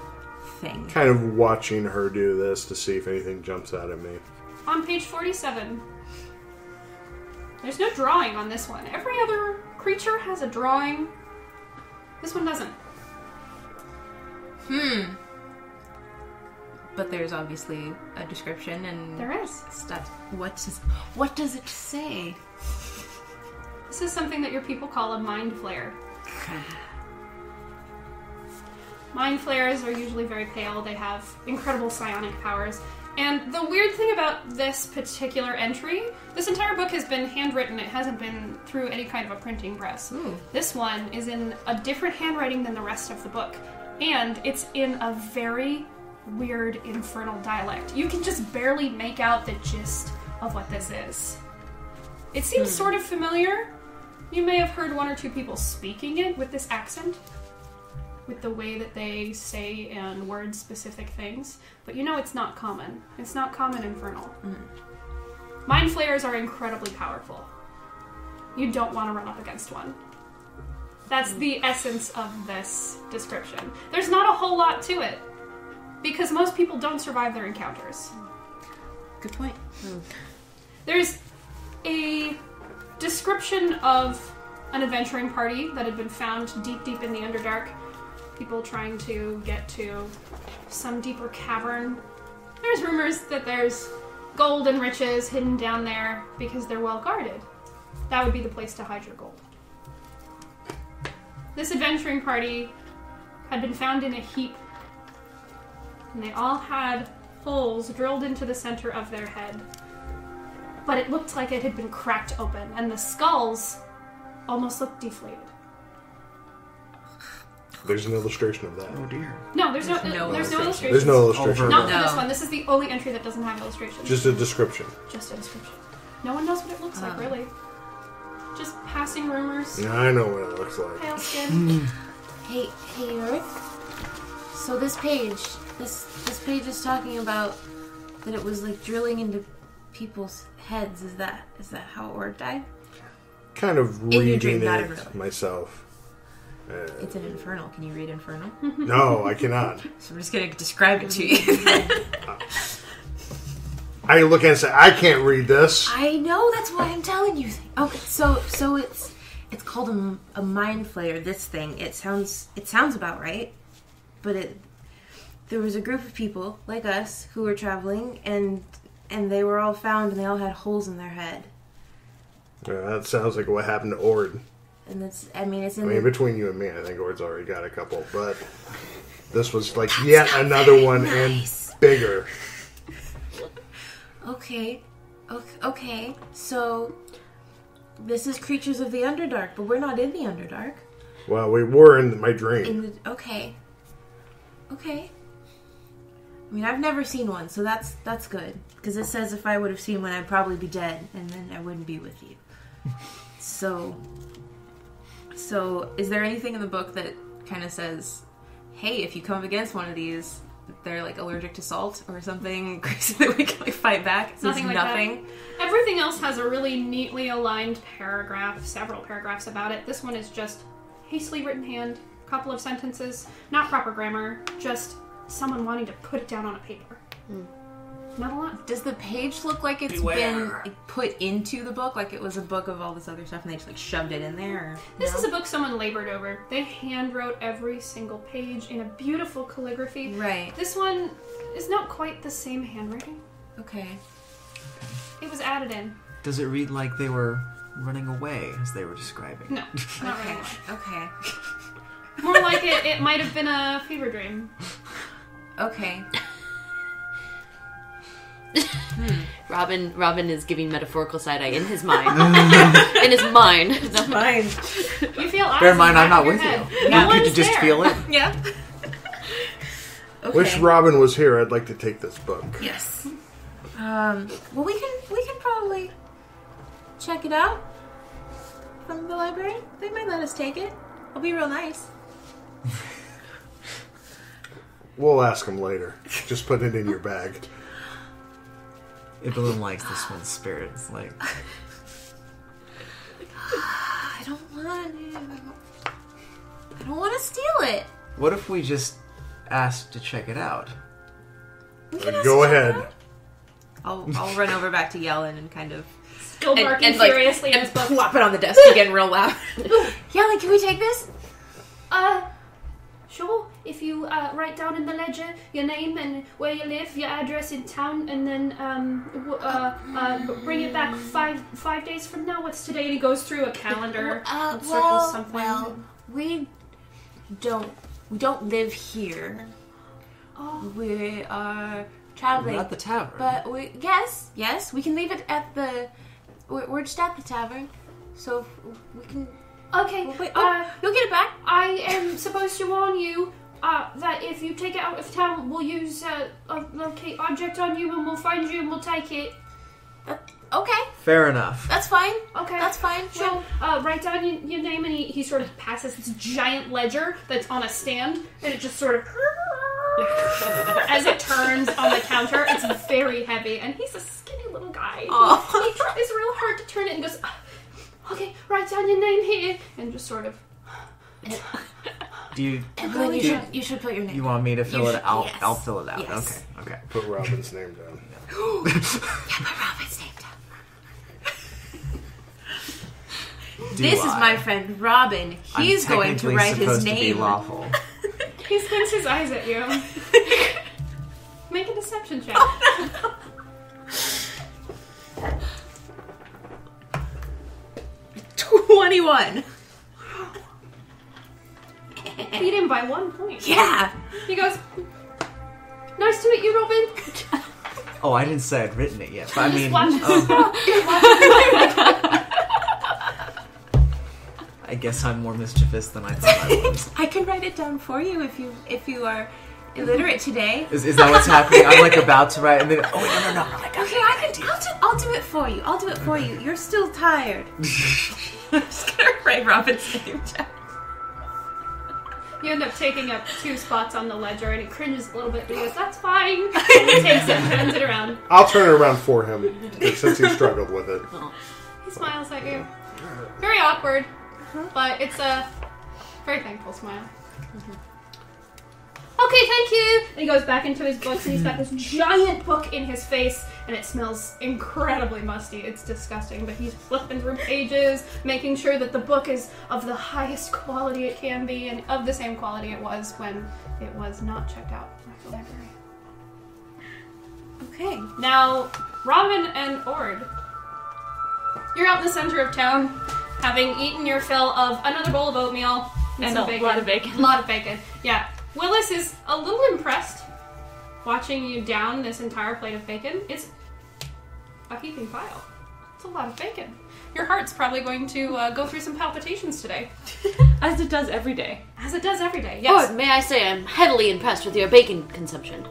thing. Kind of watching her do this to see if anything jumps out at me. On page 47, there's no drawing on this one. Every other creature has a drawing. This one doesn't. But there's obviously a description and There is. stuff. What does it say? This is something that your people call a mind flare. Mind flares are usually very pale. They have incredible psionic powers. And the weird thing about this particular entry, this entire book has been handwritten. It hasn't been through any kind of a printing press. Ooh. This one is in a different handwriting than the rest of the book. And it's in a very weird infernal dialect. You can just barely make out the gist of what this is. It seems sort of familiar. You may have heard one or two people speaking it with this accent, with the way that they say and word specific things, but you know it's not common. It's not common infernal. Mind flayers are incredibly powerful. You don't want to run up against one. That's the essence of this description. There's not a whole lot to it, because most people don't survive their encounters. Good point. There's a description of an adventuring party that had been found deep in the Underdark. People trying to get to some deeper cavern. There's rumors that there's gold and riches hidden down there because they're well guarded. That would be the place to hide your gold. This adventuring party had been found in a heap, and they all had holes drilled into the center of their head. But it looked like it had been cracked open, and the skulls almost looked deflated. There's an illustration of that. Oh dear. No, there's no illustration. illustration. There's no illustration. Not for No. this one. This is the only entry that doesn't have illustrations. Just a description. Just a description. No one knows what it looks like, really. Just passing rumors. Yeah, I know what it looks like. Pale skin. Hey, Earth. So this page is talking about that it was like drilling into people's heads. Is that how Orc died? Kind of your reading dream, not in real it life. myself. It's an Infernal. Can you read Infernal? No, I cannot. So I'm just gonna describe it to you. I look and say, I can't read this. I know. That's why I'm telling you. Okay, so it's called a mind flayer. This thing. It sounds about right, but there was a group of people like us who were traveling, and they were all found, and they all had holes in their head. Yeah, that sounds like what happened to Ord. And it's in I mean, between you and me, I think Ord's already got a couple, but this was like yet another one nice. and bigger. Okay. So this is creatures of the Underdark, but we're not in the Underdark. Well, we were in my dream. Okay. I mean, I've never seen one, so that's good. Because it says if I would have seen one, I'd probably be dead, and then I wouldn't be with you. So is there anything in the book that kind of says, hey, if you come up against one of these, they're like allergic to salt or something crazy that we can like fight back? It says Nothing like nothing. that. Everything else has a really neatly aligned paragraph, several paragraphs about it. This one is just hastily written hand, a couple of sentences, not proper grammar, just someone wanting to put it down on a paper. Not a lot. Does the page look like it's been like, put into the book, like it was a book of all this other stuff, and they just like shoved it in there? Or, This is a book someone labored over. They hand wrote every single page in a beautiful calligraphy. Right. This one is not quite the same handwriting. Okay. It was added in. Does it read like they were running away as they were describing? No, not Okay. really. Okay. More like it might have been a fever dream. Okay. Robin is giving metaphorical side eye in his mind. In his mind. Fine. You feel eyes Bear in mind, the I'm back not of with your you. head. No Could you one's just there. feel it? Yeah. Okay. Wish Robin was here. I'd like to take this book. Yes. Well, we can probably check it out from the library. They might let us take it. It'll be real nice. We'll ask him later. Just put it in your bag. Ibelin likes this one's spirit. It's like, I don't want to steal it. what if we just asked to check it out? We can ask Go to check it ahead. out. I'll run over back to Yellen and kind of Still barking furiously in his book. flop it on the desk again real loud. Yellen, can we take this? Sure. If you write down in the ledger your name and where you live, your address in town, and then bring it back five days from now. What's today? And he goes through a calendar and circles something. Well, we don't live here. Oh. We are We're traveling. at the tavern. But yes, we can leave it at the. We're just at the tavern, so we can. Okay. Wait, you'll get it back. I am supposed to warn you that if you take it out of town, we'll use a locate object on you, and we'll find you, and we'll take it. Okay, Fair enough. that's fine. Okay. That's fine. So, write down your name, and he sort of passes this giant ledger that's on a stand, and it just sort of, as it turns on the counter, it's very heavy, and he's a skinny little guy. Aw. He tries real hard to turn it and goes, okay, write down your name here, and just sort of, Do you You should put your name. you want me to fill You it should- out? yes. I'll fill it out. Yes. Okay. Put Robin's name down. Put Robin's name down. Do This is I? my friend Robin. He's I'm going to technically write his supposed to be name. lawful. he squints his eyes at you. Make a deception check. 21. Beat him by 1 point. Yeah. He goes, nice to meet you, Robin. Oh, I didn't say I'd written it yet, but I mean, Watch I guess I'm more mischievous than I thought I was. I can write it down for you if you are illiterate today. Is that what's happening? I'm like about to write, and then oh wait, no. Okay, I'll do it for you. I'll do it for you. You're still tired. I'm just gonna write Robin's name down. You end up taking up 2 spots on the ledger, and he cringes a little bit, but he goes, that's fine. And he takes it and turns it around. I'll turn it around for him since he struggled with it. He smiles at you. Very awkward, but it's a very thankful smile. Okay, thank you. And he goes back into his books, and he's got this giant book in his face, and it smells incredibly musty. It's disgusting, but he's flipping through pages, making sure that the book is of the highest quality it can be, and of the same quality it was when it was not checked out at the library. Okay. Now, Robin and Ord, you're out in the center of town, having eaten your fill of another bowl of oatmeal And some a lot of bacon. A lot of bacon, yeah. Willis is a little impressed watching you down this entire plate of bacon. It's a heaping pile. It's a lot of bacon. Your heart's probably going to go through some palpitations today. As it does every day. As it does every day, yes. Or may I say I'm heavily impressed with your bacon consumption.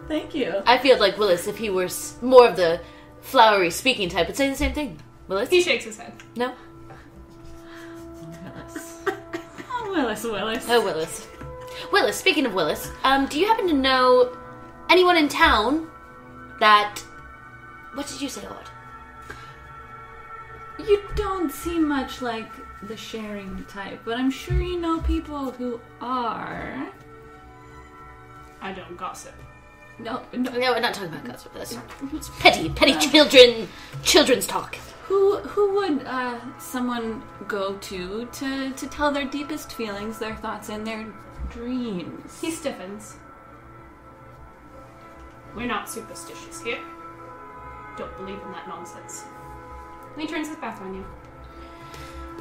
Thank you. I feel like Willis, if he were more of the flowery speaking type, would say the same thing. Willis? He shakes his head. No? Willis. Willis. Oh, Willis. Willis, speaking of Willis, do you happen to know anyone in town that... What did you say, Lord? You don't seem much like the sharing type, but I'm sure you know people who are. I don't gossip. No. No, we're not talking about gossip. It's petty children's talk. Who would someone go to tell their deepest feelings, their thoughts, and their dreams? He stiffens. We're not superstitious here. Don't believe in that nonsense. And he turns his back on you.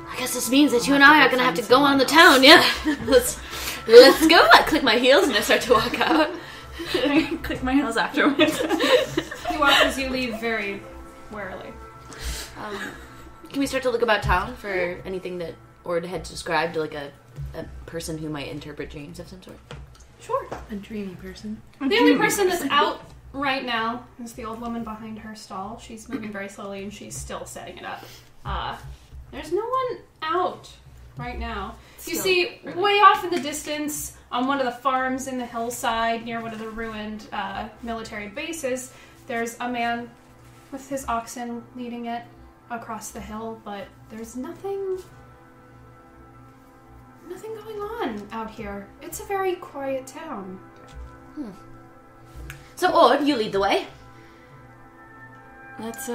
I guess this means that you and I are gonna have to go on the town, yeah? Let's go. I click my heels and I start to walk out. I click my heels afterwards. He watches you leave very warily. Can we start to look about town for anything that Ord had described, like a person who might interpret dreams of some sort? Sure. A dreamy person. The only person that's out right now is the old woman behind her stall. She's moving very slowly and she's still setting it up. There's no one out right now. You see, way off in the distance, on one of the farms in the hillside near one of the ruined military bases, there's a man with his oxen leading it across the hill, but there's nothing going on out here. It's a very quiet town. So, Ord, you lead the way. Let's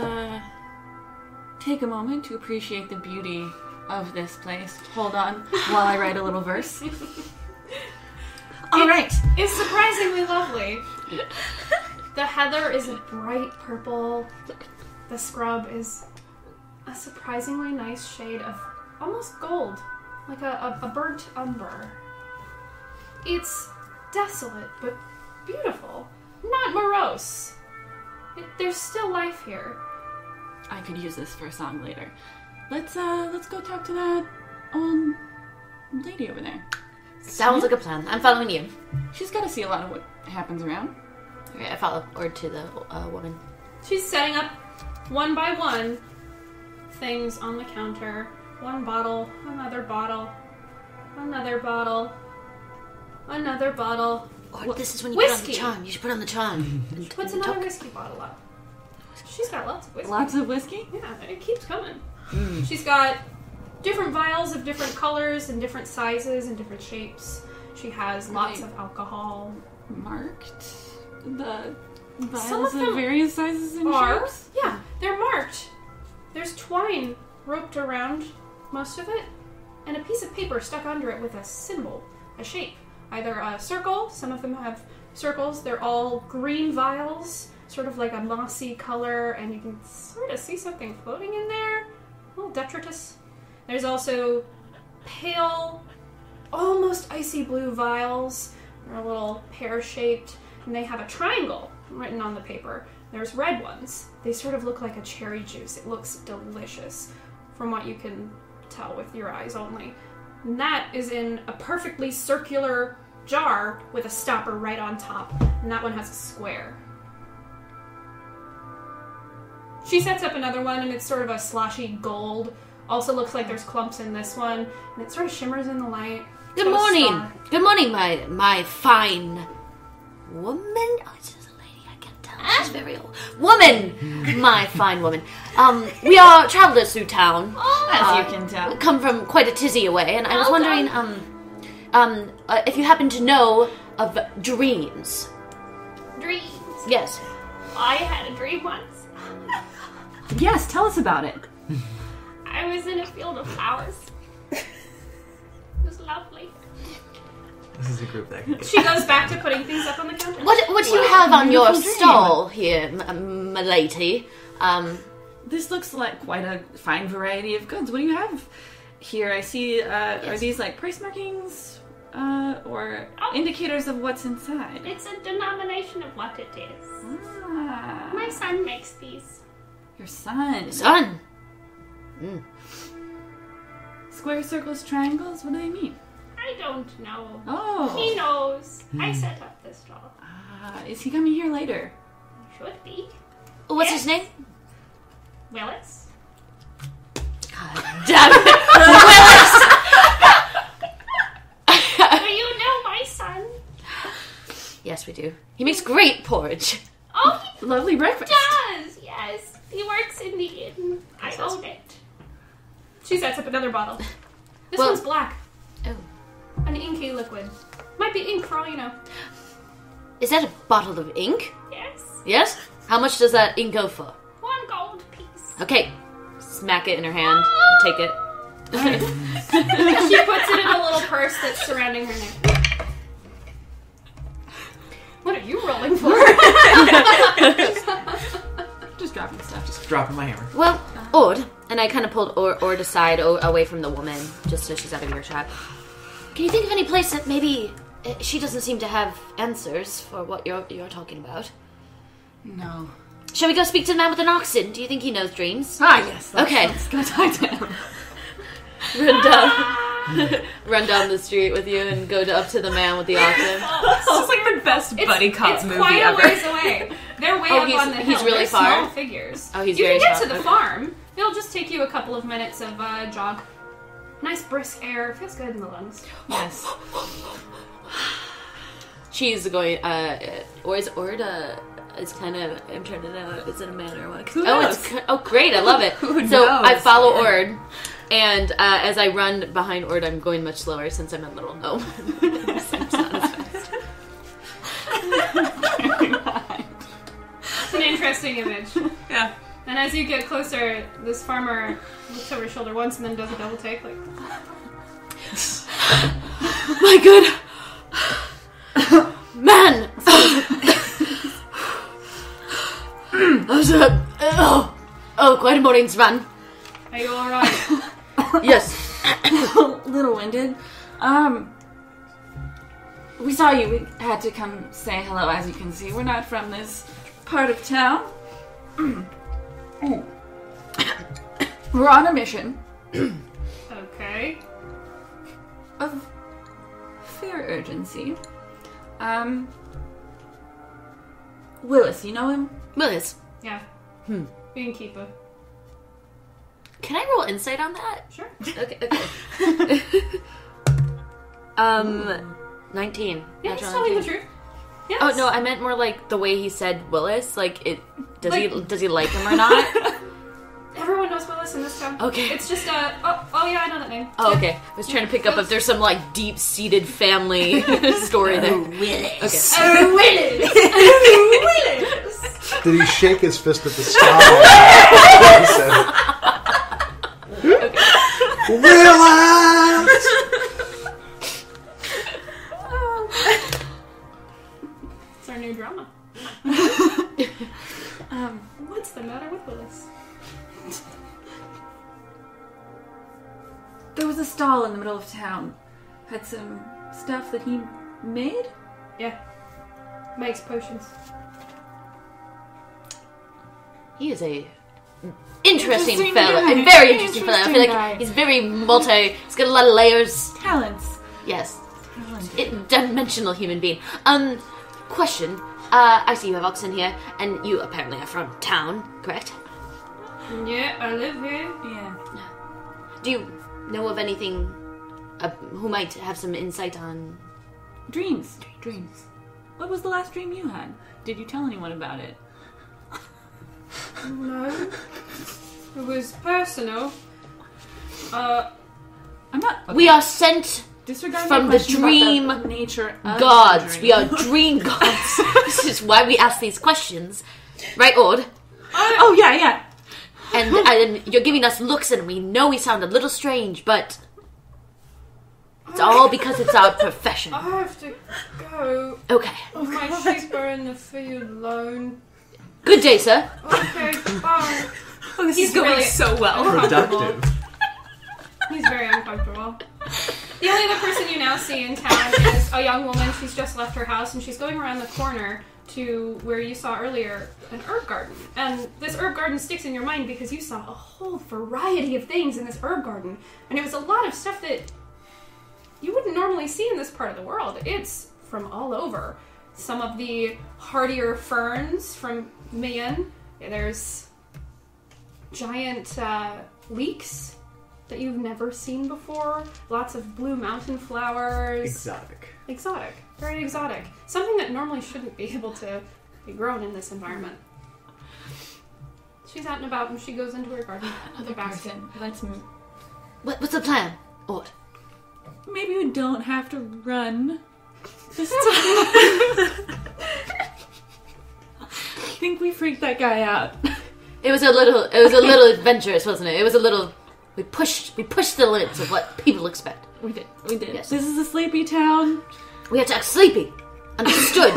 take a moment to appreciate the beauty of this place. Hold on while I write a little verse. All right. It's surprisingly lovely. The heather is a bright purple. The scrub is a surprisingly nice shade of almost gold, like a burnt umber. It's desolate, but beautiful. Not morose. There's still life here. I could use this for a song later. Let's go talk to that old lady over there. Sounds like a plan. I'm following you. She's got to see a lot of what happens around. Okay, I follow Ord to the woman. She's setting up one by one things on the counter. One bottle, another bottle, another bottle, another bottle. Ord, this is when you Whiskey. put on the charm. You should put on the charm. She puts another whiskey bottle up. She's got lots of whiskey. Lots of whiskey? Yeah, it keeps coming. She's got different vials of different colors and different sizes and different shapes. She has lots of alcohol. Marked? The Some of vials them of various sizes and are. shapes? Yeah, they're marked. There's twine roped around most of it, and a piece of paper stuck under it with a symbol, a shape. Either a circle, some of them have circles, they're all green vials, sort of like a mossy color, and you can sort of see something floating in there. A little detritus. There's also pale, almost icy blue vials. They're a little pear-shaped, and they have a triangle written on the paper. There's red ones. They sort of look like a cherry juice. It looks delicious from what you can tell with your eyes only. And that is in a perfectly circular jar with a stopper right on top. And that one has a square. She sets up another one, and it's sort of a sloshy gold. Also looks like there's clumps in this one, and it sort of shimmers in the light. Good Got a morning. star. Good morning, my fine woman. Oh, it's just a lady. I can't tell. She's very old. Woman, my fine woman. We are travelers through town. As you can tell. Come from quite a tizzy away, and I was wondering, if you happen to know of dreams. Dreams. Yes. I had a dream once. Yes, tell us about it. I was in a field of flowers. It was lovely. This is a group that can get... She goes back to putting things up on the counter. What do you have on your beautiful dream. stall here, my lady? This looks like quite a fine variety of goods. What do you have here? I see, are these like price markings? Or indicators of what's inside? It's a denomination of what it is. Ah, My son makes these. your son. Son. Square, circles, triangles, what do they mean? I don't know. Oh. He knows. I set up this stall. Is he coming here later? Should be. What's Yes. his name? Willis. Damn it. Do you know my son? Yes, we do. He makes great porridge. Oh, he Lovely breakfast. does. Yes. He works in the inn. I own it. She sets up another bottle. This Well- one's black. Oh. An inky liquid. Might be ink for all you know. Is that a bottle of ink? Yes. Yes? How much does that ink go for? 1 gold piece. Okay. Smack it in her hand. Take it. She puts it in a little purse that's surrounding her neck. What are you rolling for? Just dropping stuff. Just dropping my hammer. Well, Ord, and I kind of pulled Ord aside away from the woman, just so she's out of earshot. Can you think of any place that maybe She doesn't seem to have answers for what you're talking about. No. Shall we go speak to the man with an oxen? Do you think he knows dreams? Ah, yes. Okay. Let's go talk to him. Run down the street with you and go up to the man with the oxen. It's just like the best buddy cop it's movie quite ever. a ways away. They're way up on the hill. He's really They're far? small figures. Oh, he's you very can get small. to the Okay. farm. It'll just take you a couple of minutes of jog. Nice brisk air. Feels good in the lungs. Yes. She's going, or is Orda, it's kind of, I'm trying to know, is it a man or what? Who Oh, knows? oh, great, I love it. Who So I knows? follow Ord, and as I run behind Ord, I'm going much slower since I'm a little gnome. So it's not as fast. It's an interesting image. Yeah. And as you get closer, this farmer looks over his shoulder once and then does a double take, like, My good man! Quite a morning's run. are you alright? Yes. A little winded. We saw you. We had to come say hello. As you can see, we're not from this part of town. We're on a mission Okay. of fair urgency. Willis, you know him? Willis, Yeah. Beankeeper. can I roll insight on that? Sure. Okay. 19. Yeah, he's Natural telling the 19. truth. Yes. Oh no, I meant more like the way he said Willis. Like it. Does Like- he like him or not? Everyone knows Willis in this town. Okay. It's just oh yeah, I know that name. Oh, okay. I was trying to pick up if there's some like deep-seated family story there. Willis. Okay. Willis! Did he shake his fist at the sky? He said, Willis! It's our new drama. What's the matter with Willis? There was a stall in the middle of town. Had some stuff that he made? Yeah. Makes potions. He is a interesting Interesting fellow. guy. A very interesting fellow. I feel like Interesting guy. he's very he's got a lot of layers. Talents. Yes. Dimensional human being. Question. I see you have oxen here, and you apparently are from town, correct? Yeah, I live here. Yeah. Do you know of anything who might have some insight on... Dreams. What was the last dream you had? Did you tell anyone about it? No. It was personal. I'm not. We are sent Disregard from my the question about dream the nature of gods. the We are dream. dream gods. This is why we ask these questions. Right, Ord? Oh yeah. And you're giving us looks, and we know we sound a little strange, but it's all because it's our profession. I have to go. Okay. My sheep are in the field alone. Good day, sir. Okay, bye. Oh, this He's is going really- so well. Productive. He's very uncomfortable. The only other person you now see in town is a young woman. She's just left her house and she's going around the corner to where you saw earlier an herb garden. And this herb garden sticks in your mind because you saw a whole variety of things in this herb garden. And it was a lot of stuff that you wouldn't normally see in this part of the world. It's from all over. Some of the hardier ferns from Mayen. There's giant leeks that you've never seen before. Lots of blue mountain flowers. Exotic. Very exotic. Something that normally shouldn't be able to be grown in this environment. She's out and about and she goes into her garden. Another person. What's the plan, Ord? Maybe we don't have to run this time. I think we freaked that guy out. It was a little adventurous, wasn't it? It was a little. We pushed the limits of what people expect. We did. Yes. This is a sleepy town. We had to act sleepy. Understood.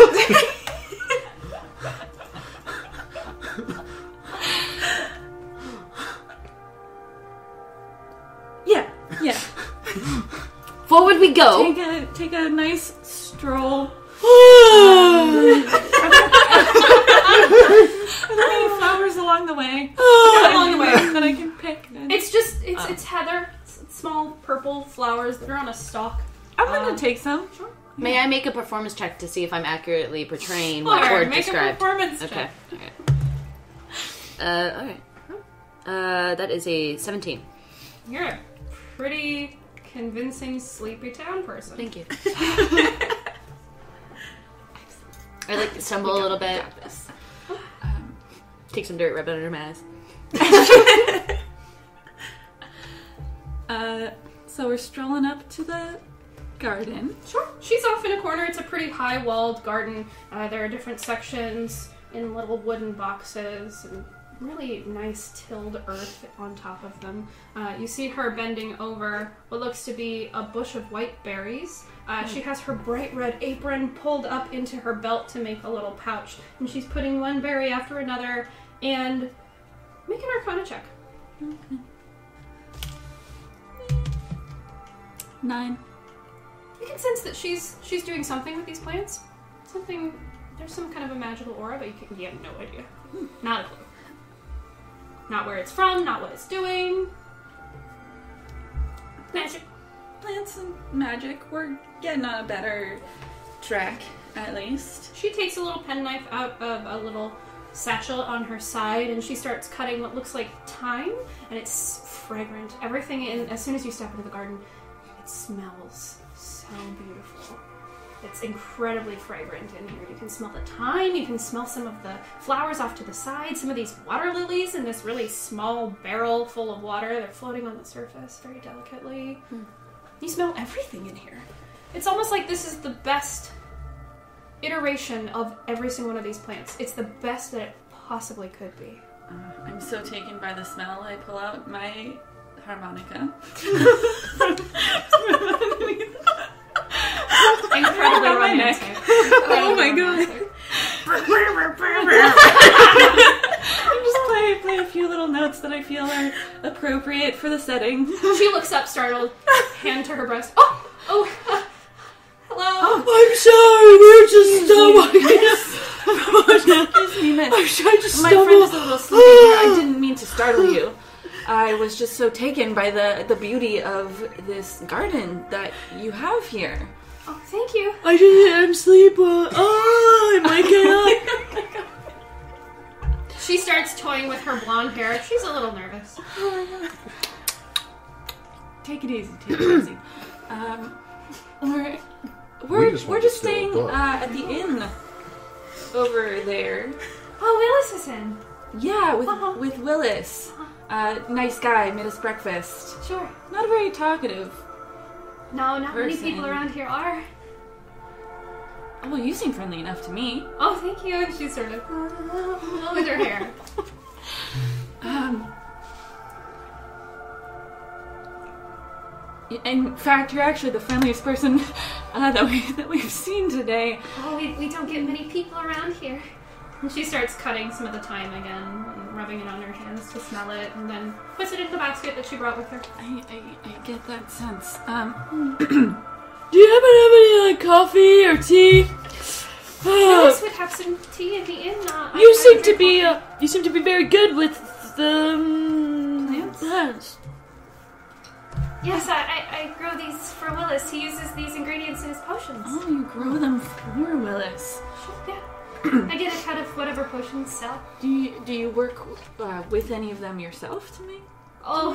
Yeah. Forward we go. Take a nice stroll. Are there any flowers along the way? Along the way. That I can pick. It's heather. It's small purple flowers that are on a stalk. I'm gonna take some. Sure. May I make a performance check to see if I'm accurately portraying Sure, what word make described? a performance Okay. check. Alright. That is a 17. You're a pretty convincing sleepy town person. Thank you. I like stumble a little bit. Take some dirt, rub it under my eyes. So we're strolling up to the garden. Sure. She's off in a corner. It's a pretty high-walled garden. There are different sections in little wooden boxes and really nice tilled earth on top of them. You see her bending over what looks to be a bush of white berries. She has her bright red apron pulled up into her belt to make a little pouch, and she's putting one berry after another and make an Arcana check. Okay. 9. You can sense that she's doing something with these plants. There's some kind of a magical aura, but you have no idea. Not a clue. Not where it's from, not what it's doing. Magic. Plants and magic. We're getting on a better track, at least. She takes a little penknife out of a little satchel on her side, and she starts cutting what looks like thyme, and it's fragrant. Everything in, as soon as you step into the garden, it smells so beautiful. It's incredibly fragrant in here. You can smell the thyme, you can smell some of the flowers off to the side, some of these water lilies in this really small barrel full of water. They're floating on the surface very delicately. You smell everything in here. It's almost like this is the best iteration of every single one of these plants. It's the best that it possibly could be. I'm so taken by the smell, I pull out my harmonica. Incredibly On my neck. romantic. Oh my god. I'm just play a few little notes that I feel are appropriate for the setting. She looks up, startled, hand to her breast. Hello. I'm sorry, we're just Excuse me, miss. I'm trying to My friend is a little sleepy here. I didn't mean to startle you. I was just so taken by the beauty of this garden that you have here. Oh, thank you. I'm asleep. I'm waking up. She starts toying with her blonde hair. She's a little nervous. Take it easy. Take it easy. We're just staying at the inn over there. Oh, Willis is in. Yeah, with Willis. Nice guy, made us breakfast. Sure. Not very talkative. No, not many Person. people around here are. Oh, well, you seem friendly enough to me. Oh, thank you. And she's sort of with her hair. In fact, you're actually the friendliest person that we've seen today. Oh, we don't get many people around here. And she starts cutting some of the thyme again and rubbing it on her hands to smell it, and then puts it in the basket that she brought with her. I get that sense. Do you happen to have any coffee or tea? Willis would have some tea in the inn. You seem to be very good with the plants. Yes, I grow these for Willis. He uses these ingredients in his potions. Oh, you grow them for Willis. Yeah. I get a cut of whatever potions sell. Do you work with any of them yourself to make? Oh,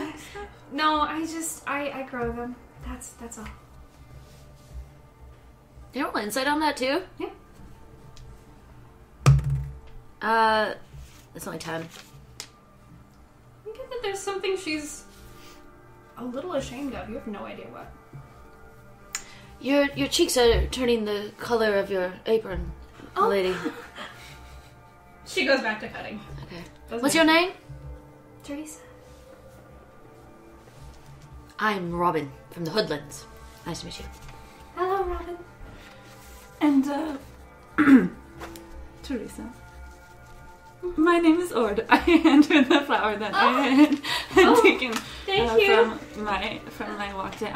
no, I grow them. That's all. You roll insight on that too? Yeah. It's only 10. I get that there's something she's a little ashamed of. You have no idea what. Your cheeks are turning the color of your apron, lady. She goes back to cutting. Okay. Doesn't What's your name? Teresa. I'm Robin from the Hoodlands. Nice to meet you. Hello, Robin. And Teresa. My name is Ord. I hand her the flower that I had taken thank you. from my walk day.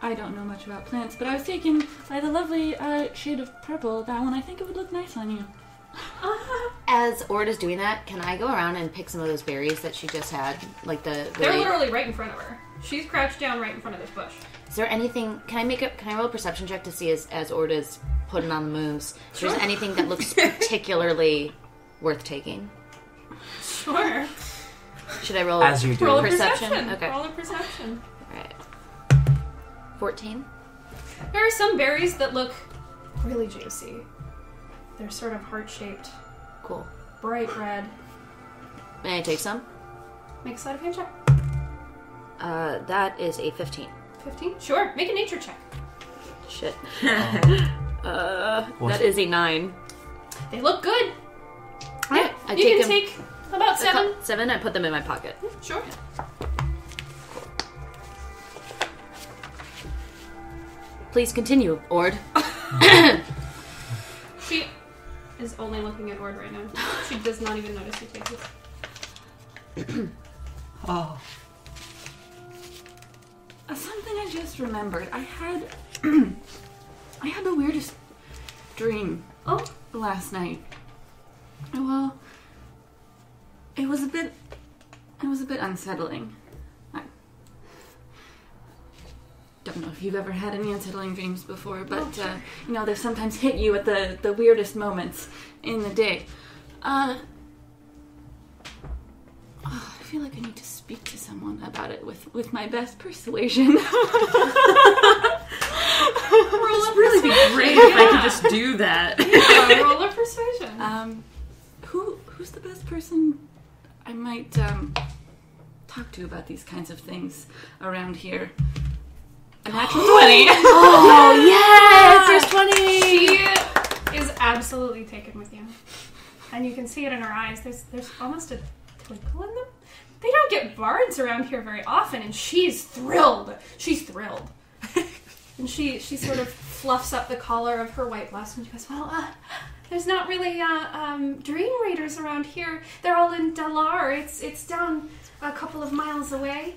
I don't know much about plants, but I was taken by the lovely shade of purple. That one, I think it would look nice on you. As Ord is doing that, can I go around and pick some of those berries that she just had? Like the They're literally right in front of her. She's crouched down right in front of this bush. Is there anything? Can I roll a perception check to see as Ord is putting on the moves? If there's anything that looks particularly worth taking? Sure. Should I roll As you do. Roll a perception? perception. Okay. Roll a perception. Alright. 14. There are some berries that look really juicy. They're sort of heart-shaped, Cool. bright red. May I take some? Make a sleight of hand check. That is a 15. 15? Sure. Make a nature check. Shit. That is a 9. They look good. Alright, I You take can them. take about 7. 7, I put them in my pocket. Sure. Please continue, Ord. She is only looking at Ord right now. She does not even notice you take this. Oh. Something I just remembered. I had the weirdest dream last night. Well, it was a bit unsettling. I don't know if you've ever had any unsettling dreams before, but they sometimes hit you at the weirdest moments in the day. I feel like I need to speak to someone about it with my best persuasion. It's really be great if I could just do that. Yeah, roll a persuasion. Who's the best person I might talk to about these kinds of things around here? A natural 20. Oh, yeah! First 20! She is absolutely taken with you. And you can see it in her eyes. There's almost a twinkle in them. They don't get bards around here very often, and she's thrilled. She's thrilled. And she sort of fluffs up the collar of her white blouse and she goes, well, there's not really dream readers around here. They're all in Dalar. It's down a couple of miles away.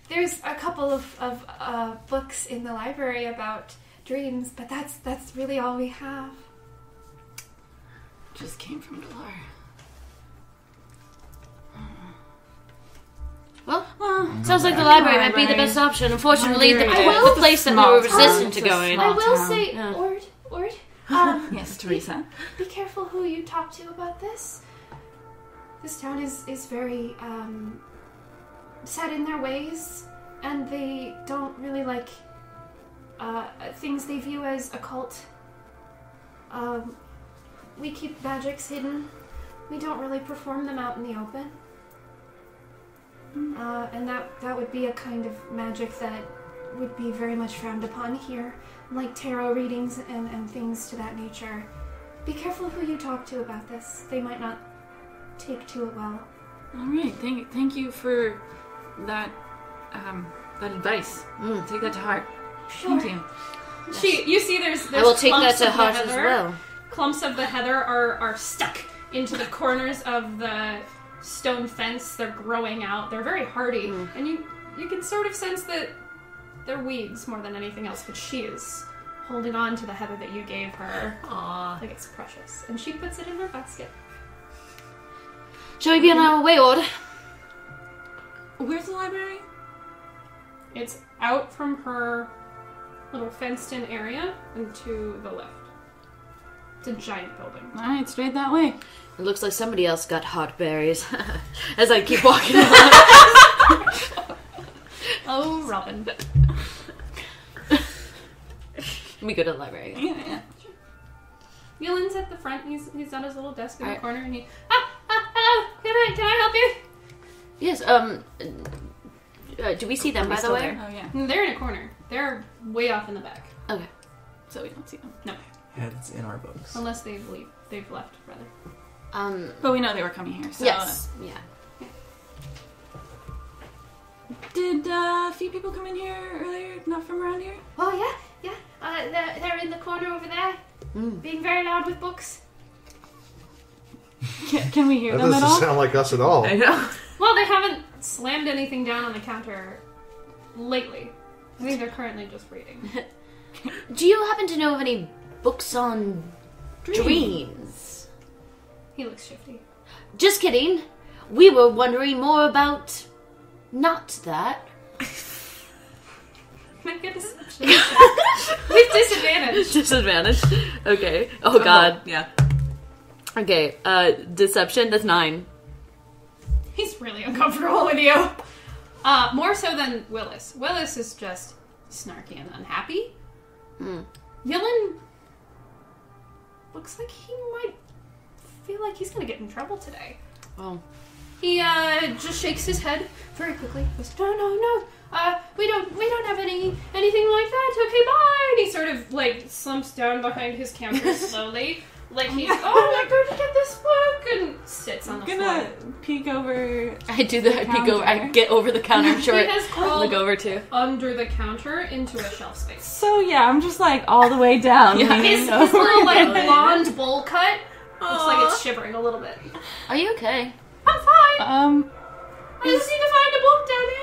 There's a couple of books in the library about dreams, but that's really all we have. Just came from Dalar. Well, sounds like the library might be the best option. Unfortunately, the place that we were resistant to going. I will town. say, Yeah. Ord, Yes, Teresa. be careful who you talk to about this. This town is very set in their ways, and they don't really like things they view as occult. We keep magics hidden. We don't really perform them out in the open. And that would be a kind of magic that would be very much frowned upon here, like tarot readings and things to that nature. Be careful who you talk to about this. They might not take to it well. All right, thank you for that advice. Take that to heart. Sure. Thank you. You see there's I will take that clumps to of the heart as heather. well. Clumps of the heather are stuck into the corners of the stone fence. They're growing out. They're very hardy. And you can sort of sense that they're weeds more than anything else, but she is holding on to the heather that you gave her. Aww. Like it's precious. And she puts it in her basket. Shall we be on our way, Ord? Where's the library? It's out from her little fenced-in area and to the left. It's a giant building. All right, straight that way. It looks like somebody else got hot berries. As I keep walking along. Oh, Robin. We go to the library again. Yeah. Muellen's at the front. He's on his little desk in the Alright. corner, and he. Hello. Can I help you? Yes, do we see them, by the Still way? there? Oh yeah. They're in a corner. They're way off in the back, Okay. So we don't see them. No, Yeah, it's in our books. unless they've left rather. But we know they were coming here. So, Yes. Yeah. Did a few people come in here earlier? Not from around here? Oh, yeah. They're in the corner over there, being very loud with books. Can we hear That them at doesn't all? sound like us at all. I know. Well, they haven't slammed anything down on the counter lately. I think they're currently just reading. Do you happen to know of any books on dreams? He looks shifty. Just kidding. We were wondering more about not that. Make a deception check. With disadvantage. Disadvantage. Okay. Oh god. Yeah. Okay. Deception. That's 9. He's really uncomfortable with you. More so than Willis. Willis is just snarky and unhappy. Yellen looks like he might feel like he's gonna get in trouble today. Oh. He just shakes his head very quickly. Goes, no. We don't have anything like that. Okay, bye. And he sort of like slumps down behind his counter slowly, like he's I'm going to get this book, and sits on the floor. I'm gonna peek over. I do that. I peek over. I get over the counter. I'm sure. He has crawled look over too. under the counter into a shelf space. So yeah, I'm just like all the way down. Yeah. His little like blonde bowl cut looks like it's shivering a little bit. Are you okay? I'm fine. I just need to find a book, Daddy.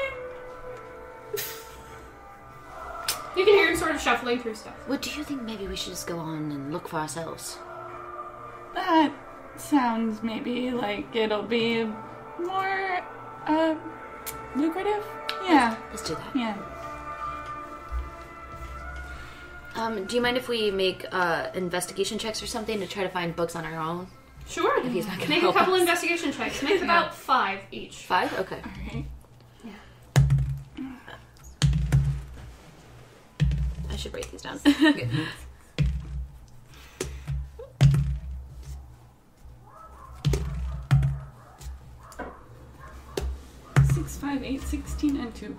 You can hear him sort of shuffling through stuff. What do you think? Maybe we should just go on and look for ourselves. That sounds maybe like it'll be more lucrative. Yeah. Let's do that. Yeah. Do you mind if we make investigation checks or something to try to find books on our own? Sure. If he's not gonna Make a help couple us. investigation checks. Make about 5 each. 5? Okay. Alright. I should write these down. 6, 5, 8, 16, and 2.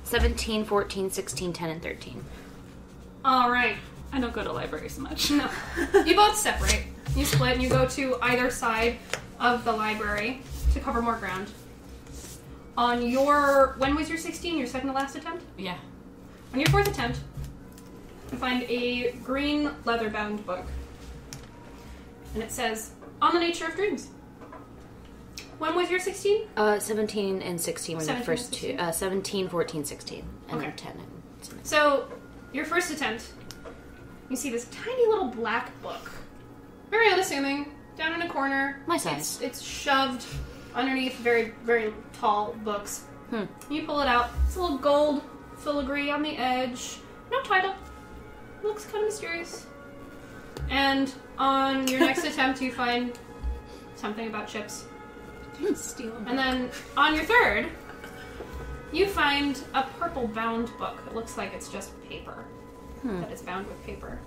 17, 14, 16, 10, and 13. Alright. I don't go to libraries much. No. You both separate. You split and you go to either side of the library to cover more ground. On your... When was your 16? Your second to last attempt? Yeah. On your 4th attempt, you find a green leather-bound book. And it says, On the Nature of Dreams. When was your 16? 17 and 16 were the 17 first and two. 16? 17, 14, 16. And Okay. then 10 and 17. So, your first attempt, you see this tiny little black book. Very unassuming, down in a corner. My size. It's shoved underneath very, very tall books. You pull it out. It's a little gold filigree on the edge. No title. Looks kind of mysterious. And on your next attempt, you find something about chips. Steal them. And then on your third, you find a purple bound book. It looks like it's just paper. That is bound with paper.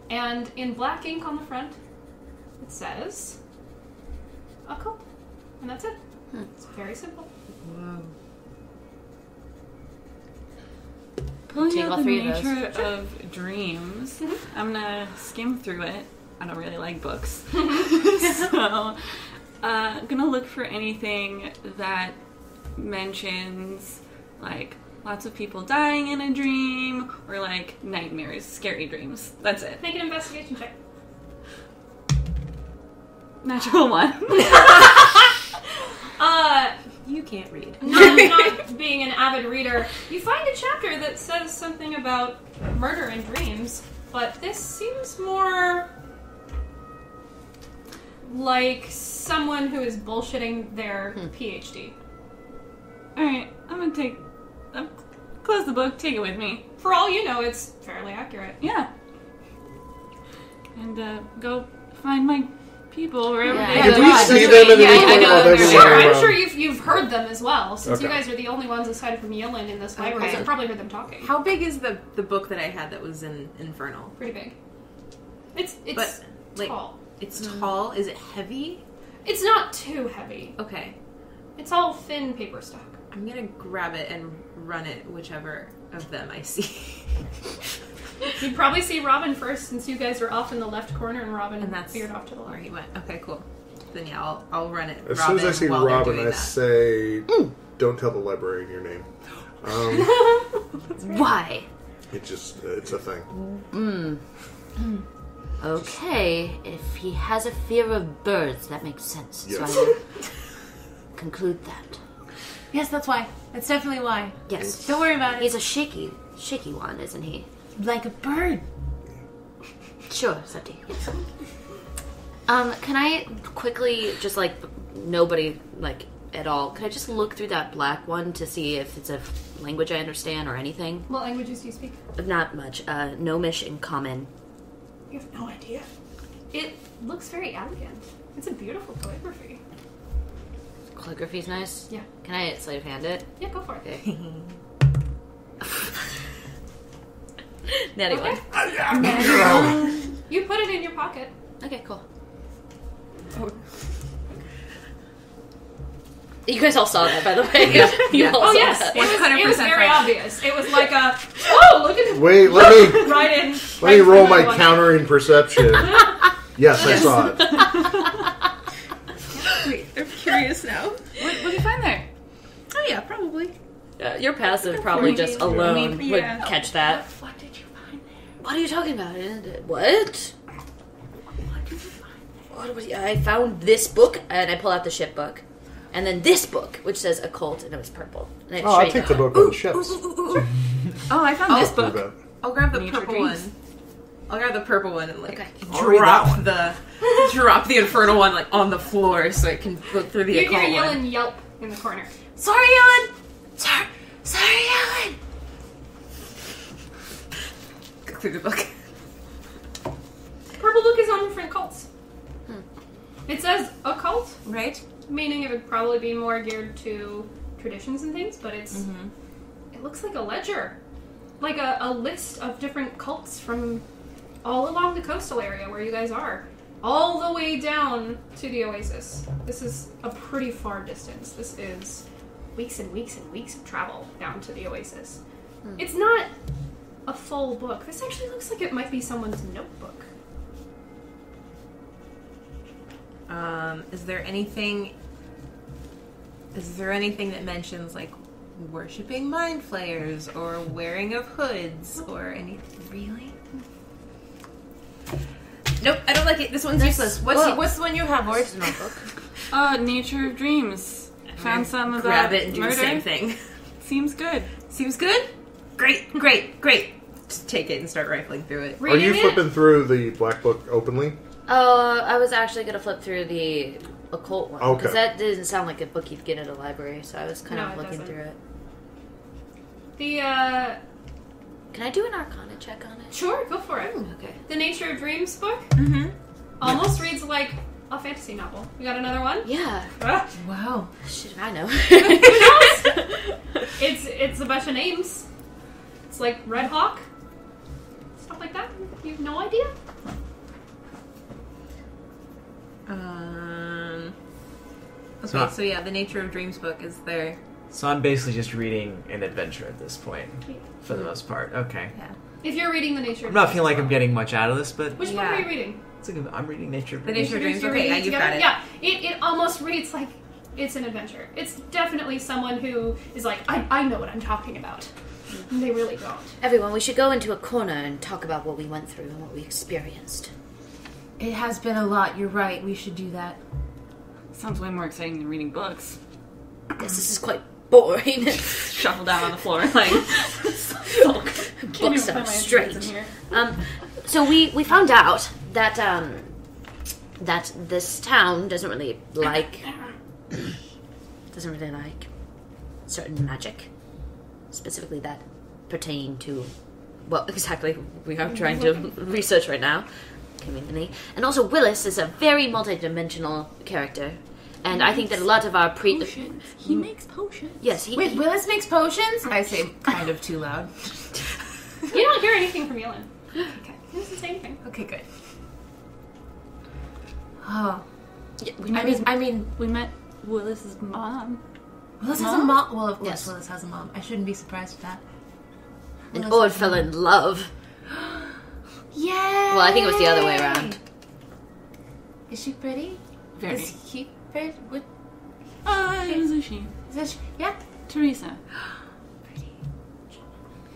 And in black ink on the front, it says occult. And that's it. It's very simple. Pulling Take out all the 3 of those. nature of dreams, I'm gonna skim through it. I don't really like books. So, gonna look for anything that mentions, like, lots of people dying in a dream, or, like, nightmares, scary dreams. That's it. Make an investigation check. Natural 1. You can't read. Not being an avid reader, you find a chapter that says something about murder and dreams, but this seems more like someone who is bullshitting their PhD. Alright, I'm gonna close the book, take it with me. For all you know, it's fairly accurate. Yeah. And, go find my people wherever Yeah. they Yeah, are. Do we see them in the I corner know while they're they're there. Sure, running I'm around? sure you've heard them as well, since you Okay. guys are the only ones aside from Yellen in this library, so Okay. you've probably heard them talking. How big is the book that I had that was in Infernal? Pretty big. It's But, like, tall. It's tall. Is it heavy? It's not too heavy. Okay. It's all thin paper stock. I'm gonna grab it and run it whichever of them I see. You'd probably see Robin first, since you guys are off in the left corner, and Robin And that's veered off to the where left. he went. Okay, cool. Then yeah, I'll run it. As Robin, soon as I see while they're Robin, doing I that. say, don't tell the librarian your name. Why? It's a thing. Okay, if he has a fear of birds, that makes sense. Yes. So I will conclude that. Yes, that's why. That's definitely why. Yes. Don't worry about it. He's a shaky one, isn't he? Like a bird. Sure, Septi. Yes. Can I quickly, just like, nobody, like, at all, can I just look through that black one to see if it's a language I understand or anything? What languages do you speak? Not much. Gnomish and Common. You have no idea. It looks very elegant. It's a beautiful calligraphy. Calligraphy's nice? Yeah. Can I sleight of hand it? Yeah, go for it. Okay. Natty Okay. one. You put it in your pocket. Okay, cool. You guys all saw that, by the way. You all Oh saw yes, that. it was 100% very French. obvious. It was like a, oh, look at it. Wait, let me Right in. let me roll my countering perception. Yes, I saw it. Wait, I'm curious now. What do you find there? Oh yeah, probably. Your passive probably just alone would Yeah. catch that. What did you find there? What are you talking about? What? What did you find there? What was I found this book, and I pull out the ship book. And then this book, which says occult, and it was purple. And I Oh, I'll straightened take it the out. book on ships. Oh, I found this book. About- I'll grab the Nature purple Dreams. one. I'll grab the purple one and like Okay. I'll read that drop the infernal one like on the floor so it can look through the You hear occult one. Yellen yelp in the corner. Sorry, Ellen! Sorry, Ellen! Go through the book. Purple book is on different cults. It says occult, Right? meaning it would probably be more geared to traditions and things, but it's Mm-hmm. it looks like a ledger. Like a list of different cults from all along the coastal area where you guys are. All the way down to the oasis. This is a pretty far distance. This is weeks and weeks and weeks of travel down to the oasis. It's not a full book. This actually looks like it might be someone's notebook. Is there anything that mentions like worshipping mind flayers or wearing of hoods or anything? Really? Nope, I don't like it. This one's useless. What's the one you have, Lord? Nature of Dreams. Found some about Grab it and do murder. the same thing. Seems good. Seems good? Great. Just take it and start rifling through it. Are you Reading it? flipping through the black book openly? Oh, I was actually going to flip through the occult one. Okay. Because that didn't sound like a book you'd get at a library, so I was kind No, of it looking doesn't. through it. The, Can I do an arcana check on it? sure, go for it. Okay. The Nature of Dreams book Mm-hmm. almost reads like a fantasy novel. You got another one? Yeah. Ah, Wow. Shit, I know. it's a bunch of names. It's like Red Hawk, stuff like that. You have no idea? Okay, so yeah, the Nature of Dreams book is there. So I'm basically just reading an adventure at this point, for the most part. Okay. Yeah. If you're reading the Nature of I'm not Dreams feeling like book. I'm getting much out of this, but Which book Yeah. are you reading? I'm reading Nature. The Nature of Dreams. You're Okay, reading yeah, it you've together? got it. Yeah, it almost reads like it's an adventure. It's definitely someone who is like, I know what I'm talking about. And they really don't. Everyone, we should go into a corner and talk about what we went through and what we experienced. It has been a lot. You're right. We should do that. Sounds way more exciting than reading books. I guess this is quite boring. Shuffle down on the floor like Books are strange. So we found out that that this town doesn't really like certain magic, specifically that pertaining to what exactly we are trying to research right now. Conveniently. And also Willis is a very multidimensional character, and I think that a lot of our He makes potions. yes he Wait, Willis makes potions? I say kind of too loud. You don't hear anything from Yellen. Okay. It's the same thing. Okay, good. Oh. Yeah, I mean, we met Willis's mom. Willis has a mom. Well, of course, Yes. Willis has a mom. I shouldn't be surprised with that. an Willis old has a fella mom. in love. Yeah. Well, I think it was the other way around. Is she pretty? Very. Is he pretty? What? It was a she. Is that yeah. Teresa.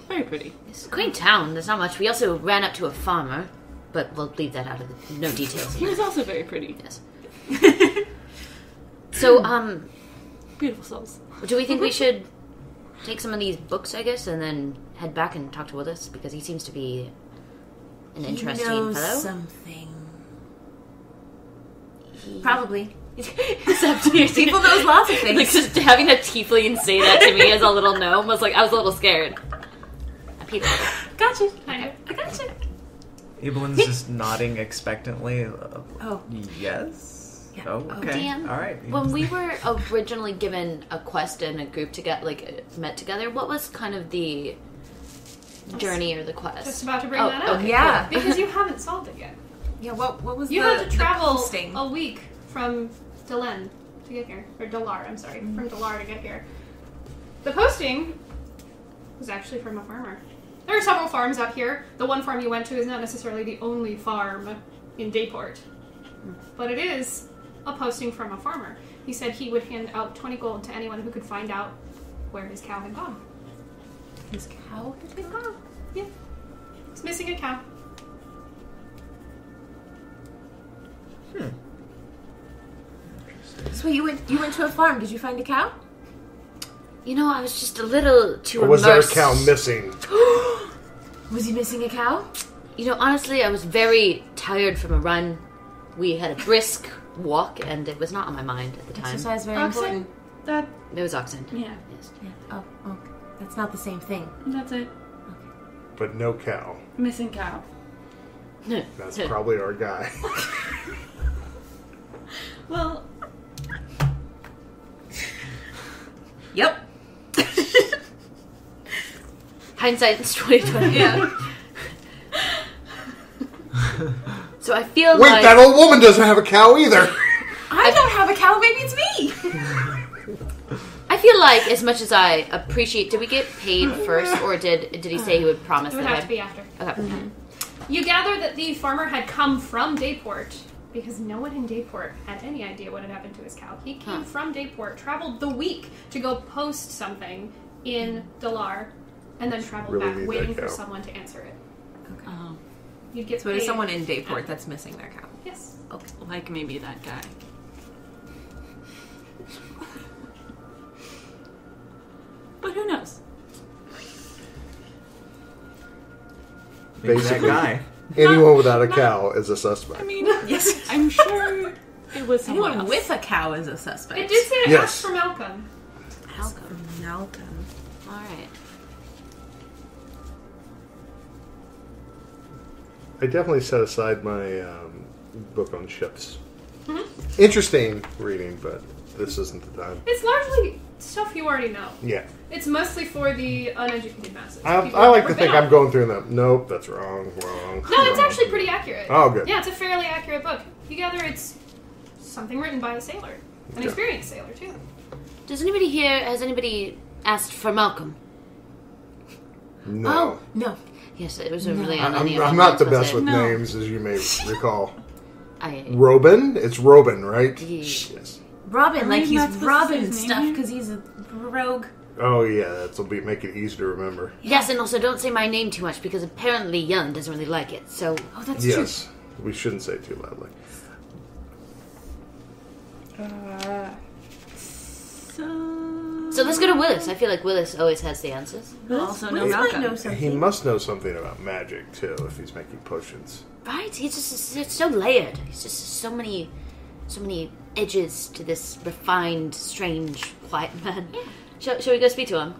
Very pretty. It's a quaint town. There's not much. We also ran up to a farmer, but we'll leave that out of the no details. He was also very pretty. Yes. So, Beautiful souls. do we think we should take some of these books, I guess, and then head back and talk to Willis because he seems to be an interesting knows fellow. something. Probably. Except People knows lots of things. Like just having a tiefling say that to me as a little gnome was like I was a little scared. I peed a little. Gotcha. I gotcha. Evelyn's just nodding expectantly. Oh. Yes? Yeah. Oh, okay. DM, All right. when we were originally given a quest and a group to get met together, what was kind of the journey or the quest? just about to bring that up. okay, Yeah. Because you haven't solved it yet. Yeah, what was You the had to travel the posting? a week from Delen to get here. Or Dalar, I'm sorry. From Dalar to get here. The posting was actually from a farmer. There are several farms out here. The one farm you went to is not necessarily the only farm in Dayport. But it is a posting from a farmer. He said he would hand out 20 gold to anyone who could find out where his cow had gone. His cow had been gone. Yeah. It's missing a cow. So you went to a farm. Did you find a cow? You know, I was just a little too Or was there a immersed. cow missing? Was he missing a cow? You know, honestly, I was very tired from a run. We had a brisk walk, and it was not on my mind at the time. Exercise very Oxen? important. That, It was oxen. yeah, Yes. Yeah. Oh, okay. That's not the same thing. that's it. But no cow. Missing cow. That's probably our guy. Well, Yep. Hindsight's 2020. Yeah. So I feel Wait, like that old woman doesn't have a cow either. I don't have a cow. Maybe it's me. I feel like as much as I appreciate, did we get paid first, or did he say he would promise It would that? have to be after. Okay. You gather that the farmer had come from Dayport because no one in Dayport had any idea what had happened to his cow. He came from Dayport, traveled the week to go post something in Dalar, and then traveled Really back need waiting that for cow. someone to answer it. Oh, You'd get So paid. there's someone in Dayport that's missing their cow. Yes. like maybe that guy. But who knows? Maybe that Basically. guy. Anyone without a cow is a suspect. I mean, I'm sure it was someone Anyone else. with a cow is a suspect. It did say it Yes. asked for Malcolm. Malcolm. Malcolm. All right. I definitely set aside my book on ships. Interesting reading, but this isn't the time. It's largely stuff you already know. Yeah. It's mostly for the uneducated masses. I People like who've to never think been I'm going through them. Nope, that's wrong. No, it's actually pretty accurate. Oh, good. Yeah, it's a fairly accurate book. You gather it's something written by a sailor. An Yeah. experienced sailor, too. Has anybody asked for Malcolm? No. Oh no. Yes, it was a really on I'm, the I'm not the was best it? with No. names, as you may recall. I, Robin? It's Robin, right? Yeah. Yes. Robin, Are like we he's not supposed to say robbing his name stuff here? because he's a rogue. Oh, yeah, that'll make it easy to remember. Yes, and also don't say my name too much because apparently Yellen doesn't really like it. So Oh, that's Yes. We shouldn't say it too loudly. so let's go to Willis. I feel like Willis always has the answers. Also, no Willis might Malcolm. know something. He must know something about magic, too, if he's making potions. Right? He's just it's so layered. He's just so many edges to this refined, strange, quiet man. Shall we go speak to him?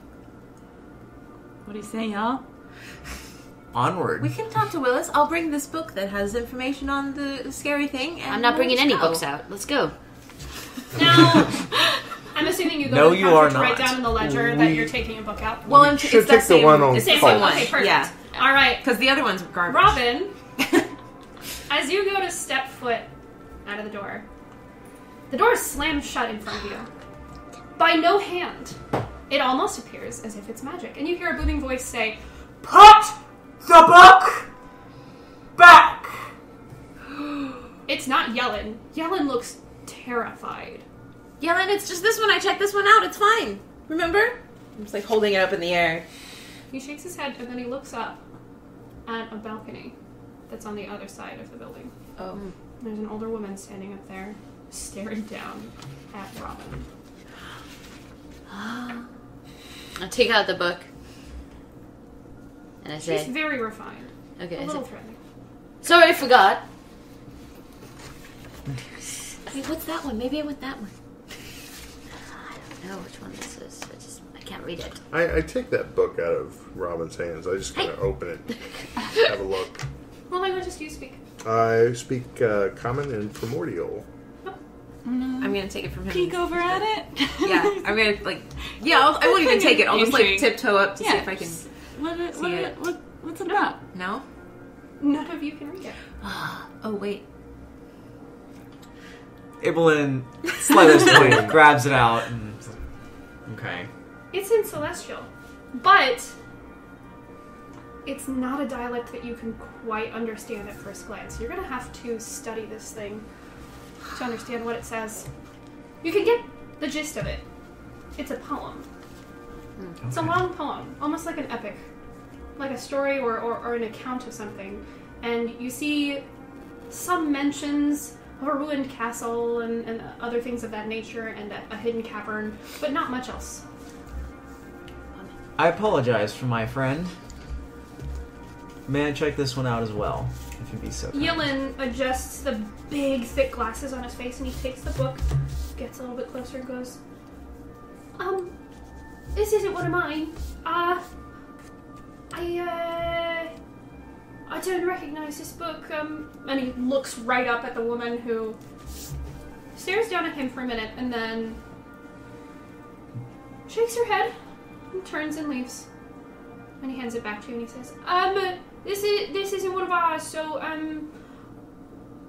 What do you say, y'all? Onward. We can talk to Willis. I'll bring this book that has information on the scary thing. And I'm not bringing let's any go. books out. Let's go. Now, I'm assuming you go No, to the you counter are to write not. down in the ledger that you're taking a book out. Well, We should it's that take the same, one on it's the Same same one. one. Okay, perfect. Yeah, All right. because the other one's garbage. Robin, as you go to step foot out of the door slams shut in front of you. By no hand. It almost appears as if it's magic. And you hear a booming voice say, "Put the book back!" It's not Yellen. Yellen looks terrified. Yellen, it's just this one. I checked this one out. It's fine. Remember? I'm just like holding it up in the air. He shakes his head and then he looks up at a balcony that's on the other side of the building. Oh. There's an older woman standing up there, staring down at Robin. I take out the book. And I She's say, very refined. okay, A I little say, threatening. sorry, I forgot. Wait, what's that one? Maybe I want that one. I don't know which one this is. I can't read it. I take that book out of Robin's hands. I just kind of open it, have a look. What languages do you speak? I speak Common and Primordial. I'm gonna take it from him. Peek over at it. Yeah, I'm gonna I won't even take it. I'll just like Intrigue. tiptoe up to see if I can. What's it about? No. None of you can read it. Oh wait. Evelyn, Slider's point, grabs it out and... Okay. It's in Celestial, but it's not a dialect that you can quite understand at first glance. You're gonna have to study this thing to understand what it says. You can get the gist of it. It's a poem. It's a long poem, almost like an epic, like a story or an account of something. And you see some mentions of a ruined castle and other things of that nature and a hidden cavern, but not much else. I apologize for my friend. May I check this one out as well, if you'd be so kind? Yilin adjusts the big, thick glasses on his face, and he takes the book, gets a little bit closer, and goes, this isn't one of mine. I don't recognize this book, and he looks right up at the woman who stares down at him for a minute, and then shakes her head, and turns and leaves. And he hands it back to you, and he says, this isn't one of ours, so,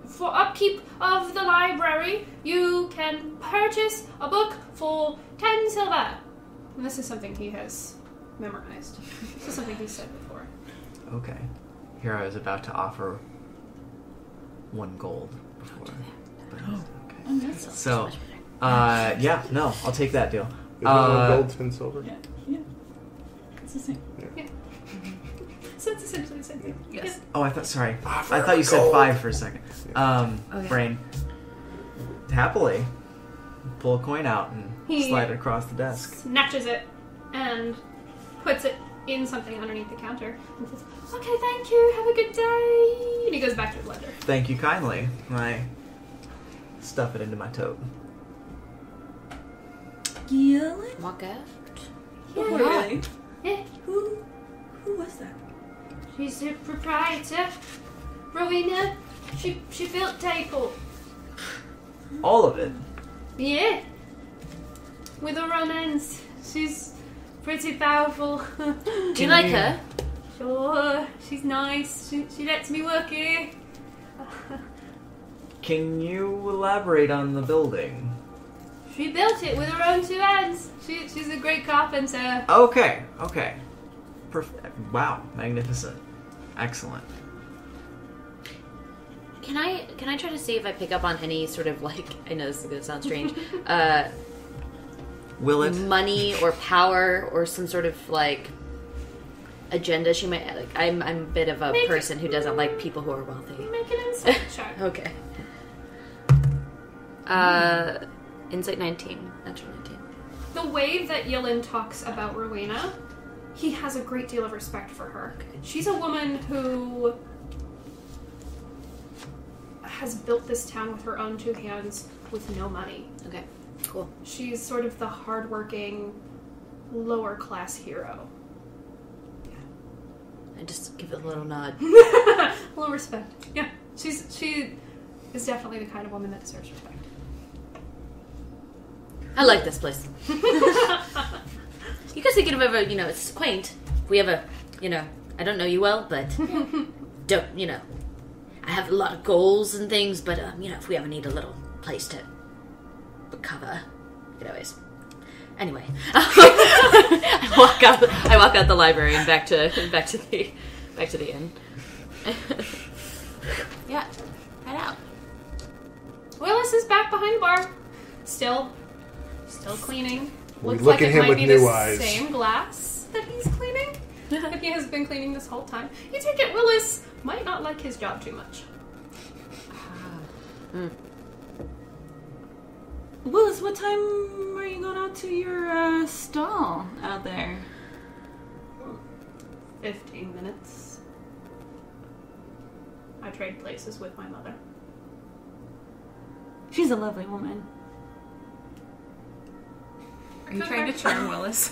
for upkeep of the library, you can purchase a book for 10 silver. And this is something he has memorized. This is something he said before. Okay. Here I was about to offer 1 gold before. But, okay. So, yeah, no, I'll take that deal. Is it 1 gold, 10 silver? Yeah. It's the same. So it's essentially the same thing. Yes. Oh, I thought Offer you said gold. 5 for a second. Okay. Brain. Happily, pull a coin out and He- slide it across the desk. Snatches it and puts it in something underneath the counter and says, okay, thank you, have a good day. And he goes back to the ledger. Thank you kindly. I stuff it into my tote. Gillen? Walk out. Oh, really? Yeah, Who was that? she's the proprietor. Rowena, she built Dayport. All of it. Yeah. With her own hands. She's pretty powerful. Do you like her? Sure, she's nice. She lets me work here. Can you elaborate on the building? She built it with her own 2 hands. She's a great carpenter. Okay. Perfect. Wow, magnificent. Excellent. Can I try to see if I pick up on any sort of like, I know this is gonna sound strange, Will it? money or power or some sort of like agenda she might like. I'm a bit of a person who doesn't like people who are wealthy. Make an insight check. Okay. Insight 19. Natural 19. The way that Yilin talks about Rowena, he has a great deal of respect for her. She's a woman who has built this town with her own 2 hands with no money. Okay. Cool. She's sort of the hardworking, lower class hero. I just give it a little nod. A little respect. Yeah. She is definitely the kind of woman that deserves respect. I like this place. You guys thinking of ever, it's quaint. We have a, I don't know you well, but I have a lot of goals and things, but, if we ever need a little place to cover, you could always. Anyway, I walk out the library and back to the inn. Yeah, head out. Willis is back behind the bar. Still cleaning. We Looks look like at it him might with be new the eyes. same glass that he's cleaning. That he has been cleaning this whole time. You take it Willis might not like his job too much. Willis, what time are are you going out to your stall out there? 15 minutes. I trade places with my mother. She's a lovely woman. Are you trying to charm Willis?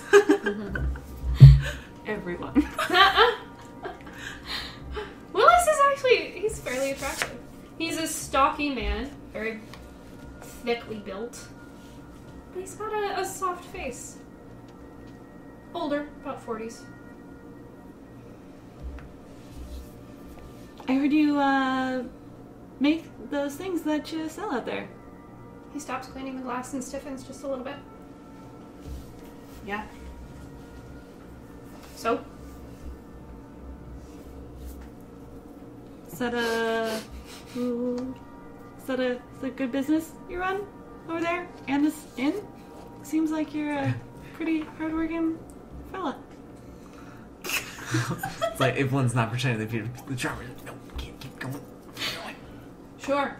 Everyone. Willis is actually, he's fairly attractive. He's a stocky man, very thickly built. But he's got a soft face. Older, about 40s. I heard you make those things that you sell out there. He stops cleaning the glass and stiffens just a little bit. Yeah. So? Is that a good business you run over there? And this inn? Seems like you're a pretty hardworking fella. It's like if one's not pretending to be the charmer. No, keep going. Sure.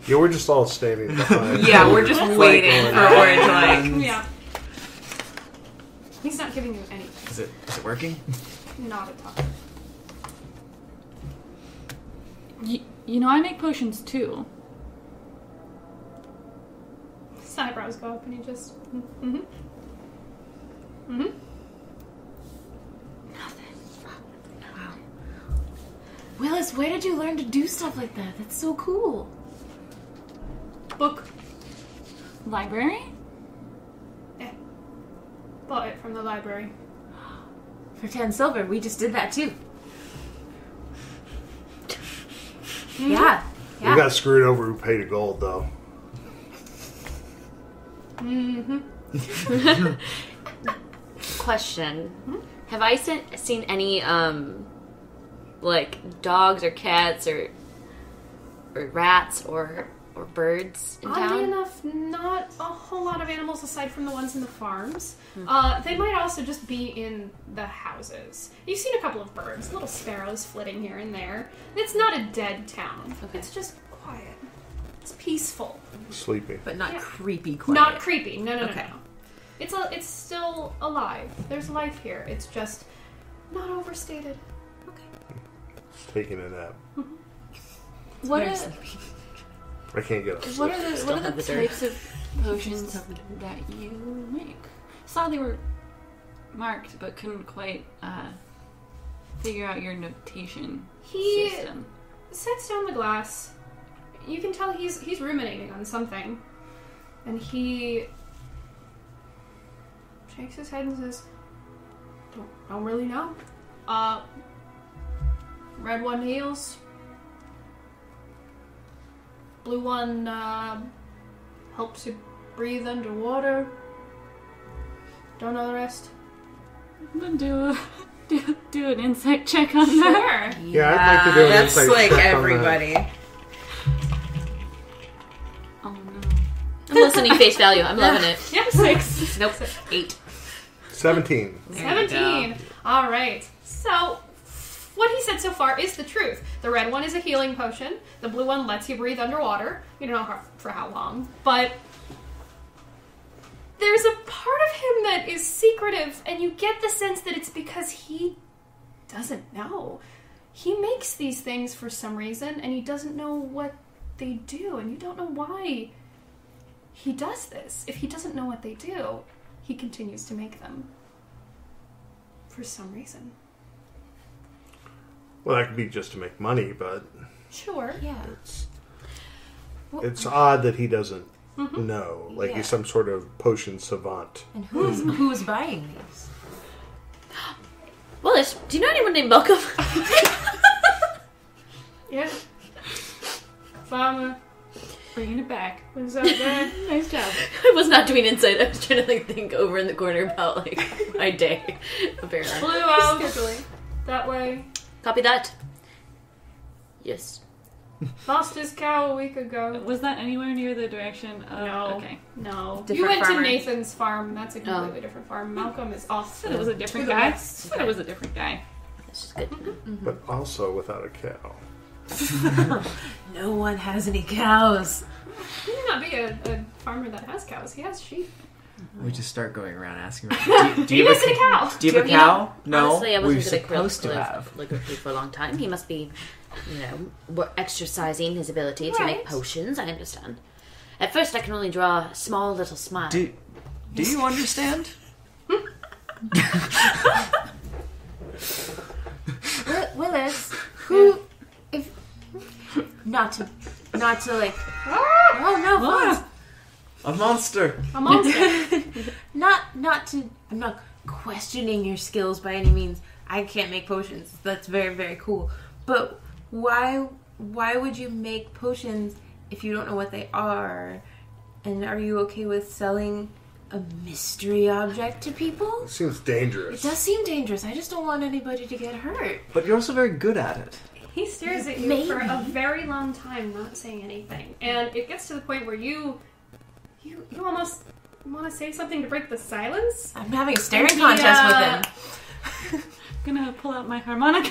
Yeah, we're just all standing behind. Yeah, we're just waiting for Orange. Like, Yeah. He's not giving you anything. Is it working? Not at all. You know, I make potions too. His eyebrows go up and he just... Willis, where did you learn to do stuff like that? That's so cool. Book. Library? Yeah. Bought it from the library. For 10 silver, we just did that too. Yeah. We got screwed over who paid a gold, though. Question. Have I seen any, like, dogs or cats or rats or birds in Oddly town? enough, not a whole lot of animals aside from the ones in the farms. They might also just be in the houses. You've seen a couple of birds, little sparrows flitting here and there. It's not a dead town. Okay. It's just quiet. It's peaceful. Sleepy. but not Yeah. creepy quiet. Not creepy. No. Okay. It's still alive. There's life here. It's just not overstated. Taking a nap. What Very are sleepy. I can't get up. what are the have the dirt. types of potions that you make? Saw they were marked, but couldn't quite figure out your notation He system. sets down the glass. You can tell he's ruminating on something. And he shakes his head and says, Don't really know. Red one heals. Blue one helps you breathe underwater. Don't know the rest. I'm gonna do an insight check on that. Sure. Yeah, I'd like to do an That's insight like check on that. everybody. Oh no. I'm listening face value. I'm loving it. Yeah, 6. Nope. 8. 17. 17. All right. So, what he said so far is the truth. The red one is a healing potion. The blue one lets you breathe underwater. You don't know for how long. But there's a part of him that is secretive, and you get the sense that it's because he doesn't know. He makes these things for some reason, and he doesn't know what they do, and you don't know why he does this. If he doesn't know what they do, he continues to make them. For some reason. Well, that could be just to make money, but Sure. Yeah. it's odd that he doesn't know. Like Yeah. he's some sort of potion savant. And who's buying these? Willis, do you know anyone named Malcolm? Yeah. Farmer Bringing it back. was out there. Nice job. I was not doing insight. I was trying to think over in the corner about my day. Apparently. Blew out that way. Copy that. Yes. Lost his cow a week ago. Was that anywhere near the direction of... No. Okay. No. Different You went farmer. to Nathan's farm. That's a completely different farm. Malcolm is off. Said it was a different to the guy. west. Said it was a different guy. That's just good. But also without a cow. No one has any cows. He may not be a farmer that has cows. He has sheep. We just start going around asking. Do you listen to cow? Do you have a cow? No. Honestly, I wasn't we're going to supposed to have. live with you for a long time. He must be, exercising his ability to make potions. I understand. At first, I can only draw a small little smile. Do you understand? Willis, who, if not to like, oh no, Ah, a monster. A monster. not to. I'm not questioning your skills by any means. I can't make potions. That's very, very cool. But why would you make potions if you don't know what they are? And are you okay with selling a mystery object to people? It seems dangerous. It does seem dangerous. I just don't want anybody to get hurt. But you're also very good at it. He stares at you for a very long time, not saying anything. And it gets to the point where you almost want to say something to break the silence. I'm having a staring contest with him. Gonna pull out my harmonica.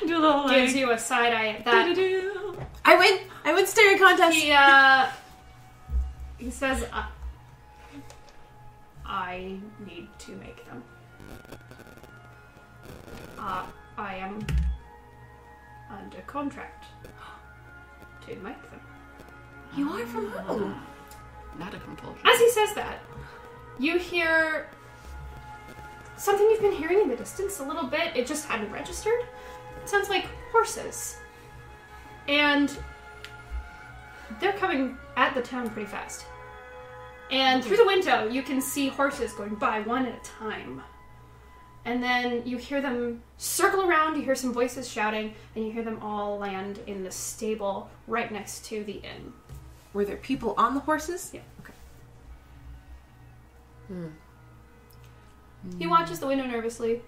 Do a little Gives you a side eye at that. do-do-do. I win staring contest. He says, I need to make them. I am under contract to make them. You are from who? Not a compulsion. As he says that, you hear something you've been hearing in the distance a little bit. It just hadn't registered. It sounds like horses. And they're coming at the town pretty fast. And through the window, you can see horses going by one at a time. And then you hear them circle around, you hear some voices shouting, and you hear them all land in the stable right next to the inn. Were there people on the horses? Yeah. Okay. He watches the window nervously,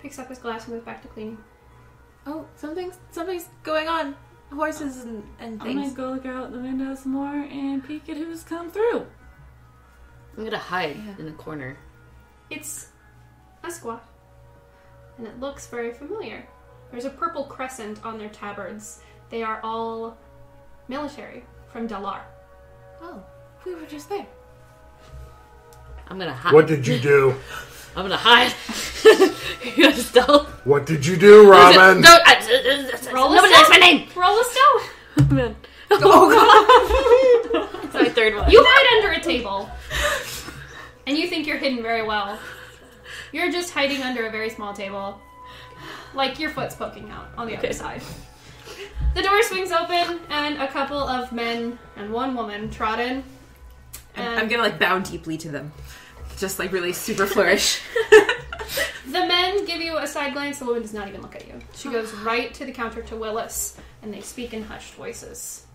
picks up his glass and goes back to cleaning. Oh, something's going on. Horses and I'm things. gonna go look out the window some more and peek at who's come through. I'm gonna hide in a corner. It's a squad, and it looks very familiar. There's a purple crescent on their tabards. They are all military from Dalar. Oh, we were just there. I'm gonna hide. What did you do? I'm gonna hide. You got stealth. What did you do, Robin? Nobody knows my name. Roll a stealth. Oh god. It's my third one. You hide under a table, and you think you're hidden very well. You're just hiding under a very small table, like your foot's poking out on the other side. The door swings open, and a couple of men and one woman trot in. I'm gonna like bow deeply to them. Just like really super flourish. The men give you a side glance. The woman does not even look at you. She goes right to the counter to Willis, and they speak in hushed voices.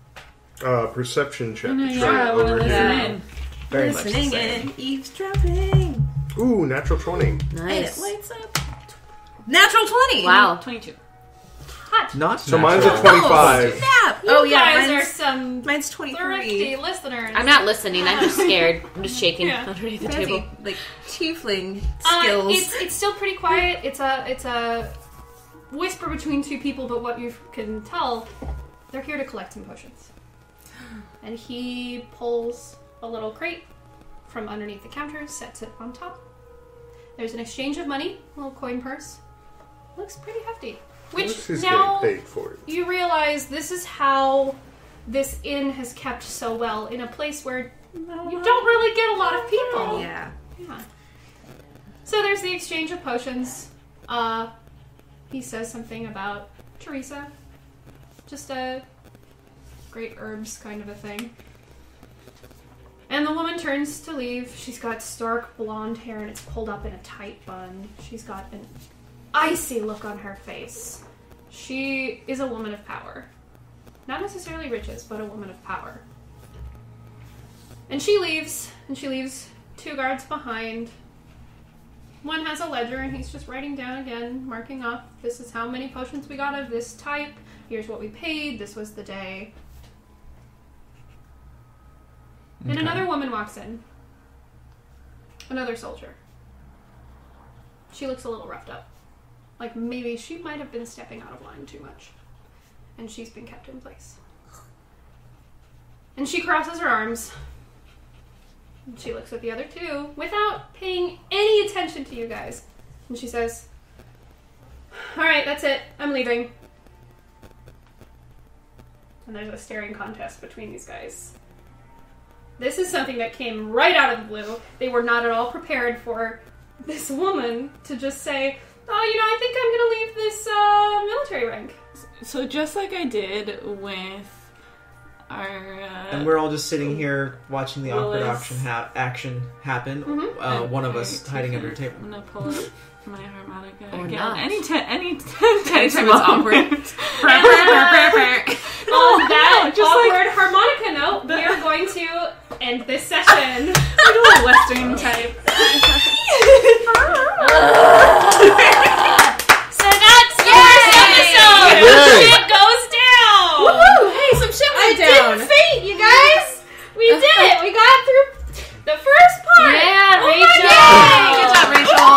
Perception check. Yeah, I wanna listen in. Very much the Listening same. and eavesdropping. Ooh, natural 20. And it Nice. lights up. Natural 20! Wow. 22. Not So mine's a natural. 25. Snap! You Oh yeah, guys are mine's, some mine's 23. thrifty listeners. I'm not listening. I'm just scared. I'm just shaking Yeah. underneath the Fancy, table. like tiefling skills. It's still pretty quiet. It's a whisper between two people, but what you can tell, they're here to collect some potions. And he pulls a little crate from underneath the counter, sets it on top. There's an exchange of money, a little coin purse. Looks pretty hefty. Which What's his now getting paid for it? you realize this is how this inn has kept so well in a place where you don't really get a lot of people. yeah. Yeah. So there's the exchange of potions. He says something about Teresa. Just a great herbs kind of a thing. And the woman turns to leave. She's got stark blonde hair and it's pulled up in a tight bun. She's got an icy look on her face. She is a woman of power. Not necessarily riches, but a woman of power. And she leaves two guards behind. One has a ledger and he's just writing down again, marking off, this is how many potions we got of this type, here's what we paid, this was the day. And Okay. another woman walks in. Another soldier. She looks a little roughed up. Like maybe she might have been stepping out of line too much. And she's been kept in place. And she crosses her arms. And she looks at the other two without paying any attention to you guys. And she says, "Alright, that's it. I'm leaving." And there's a staring contest between these guys. This is something that came right out of the blue. They were not at all prepared for this woman to just say, "Oh, you know, I think I'm going to leave this military rank." So just like I did with our... And we're all just sitting here watching the awkward Willis. action happen. Mhm. One of us hiding under a I'm table. gonna pull up my harmonica Or again. not. Anytime it's awkward. On that just awkward harmonica note, we are going to end this session. like a little Western type. So that's yours episode. Yay. Shit goes down. Woohoo! Hey, some shit went down. Didn't faint, you guys. We did it. We got through the first part. Yeah, Oh Rachel. my Good God. job, Rachel.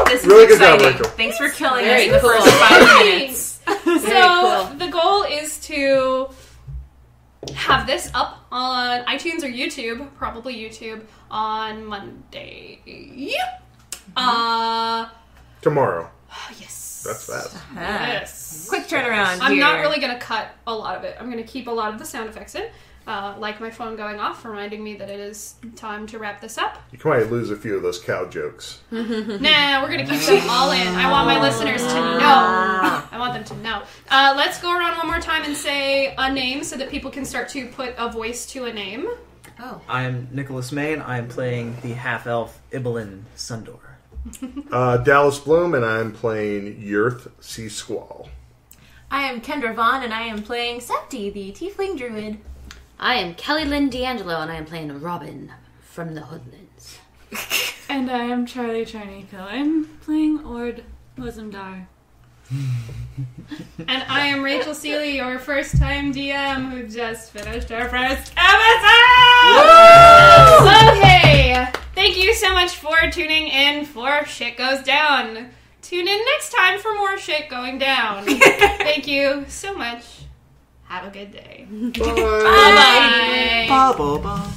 This Really is good job, exciting. Rachel. Thanks for killing Very us in the cool. first 5 minutes. So the goal is to have this up on iTunes or YouTube, probably YouTube, on Monday. Tomorrow. Yes. That's fast. Yes. Quick turnaround. I'm here. not really going to cut a lot of it. I'm going to keep a lot of the sound effects in, like my phone going off, reminding me that it is time to wrap this up. You might lose a few of those cow jokes. Nah, we're going to keep them all in. I want my listeners to know. I want them to know. Let's go around one more time and say a name so that people can start to put a voice to a name. Oh. I am Nicholas May, and I am playing the half-elf Ibelin Sundor. Dallas Bloom, and I'm playing Yurth Sea Squall. I am Kendra Vaughn, and I am playing Septi, the Tiefling Druid. I am Kelly Lynn D'Angelo, and I am playing Robin from the Hoodlands. And I am Charlie Charnico. I'm playing Ord Wazamdar. And I am Rachel Seeley, your first-time DM who just finished our first episode! Okay, thank you so much for tuning in for Shit Goes Down. Tune in next time for more shit going down. Thank you so much. Have a good day. Bye. Bye-bye. Ba ba ba.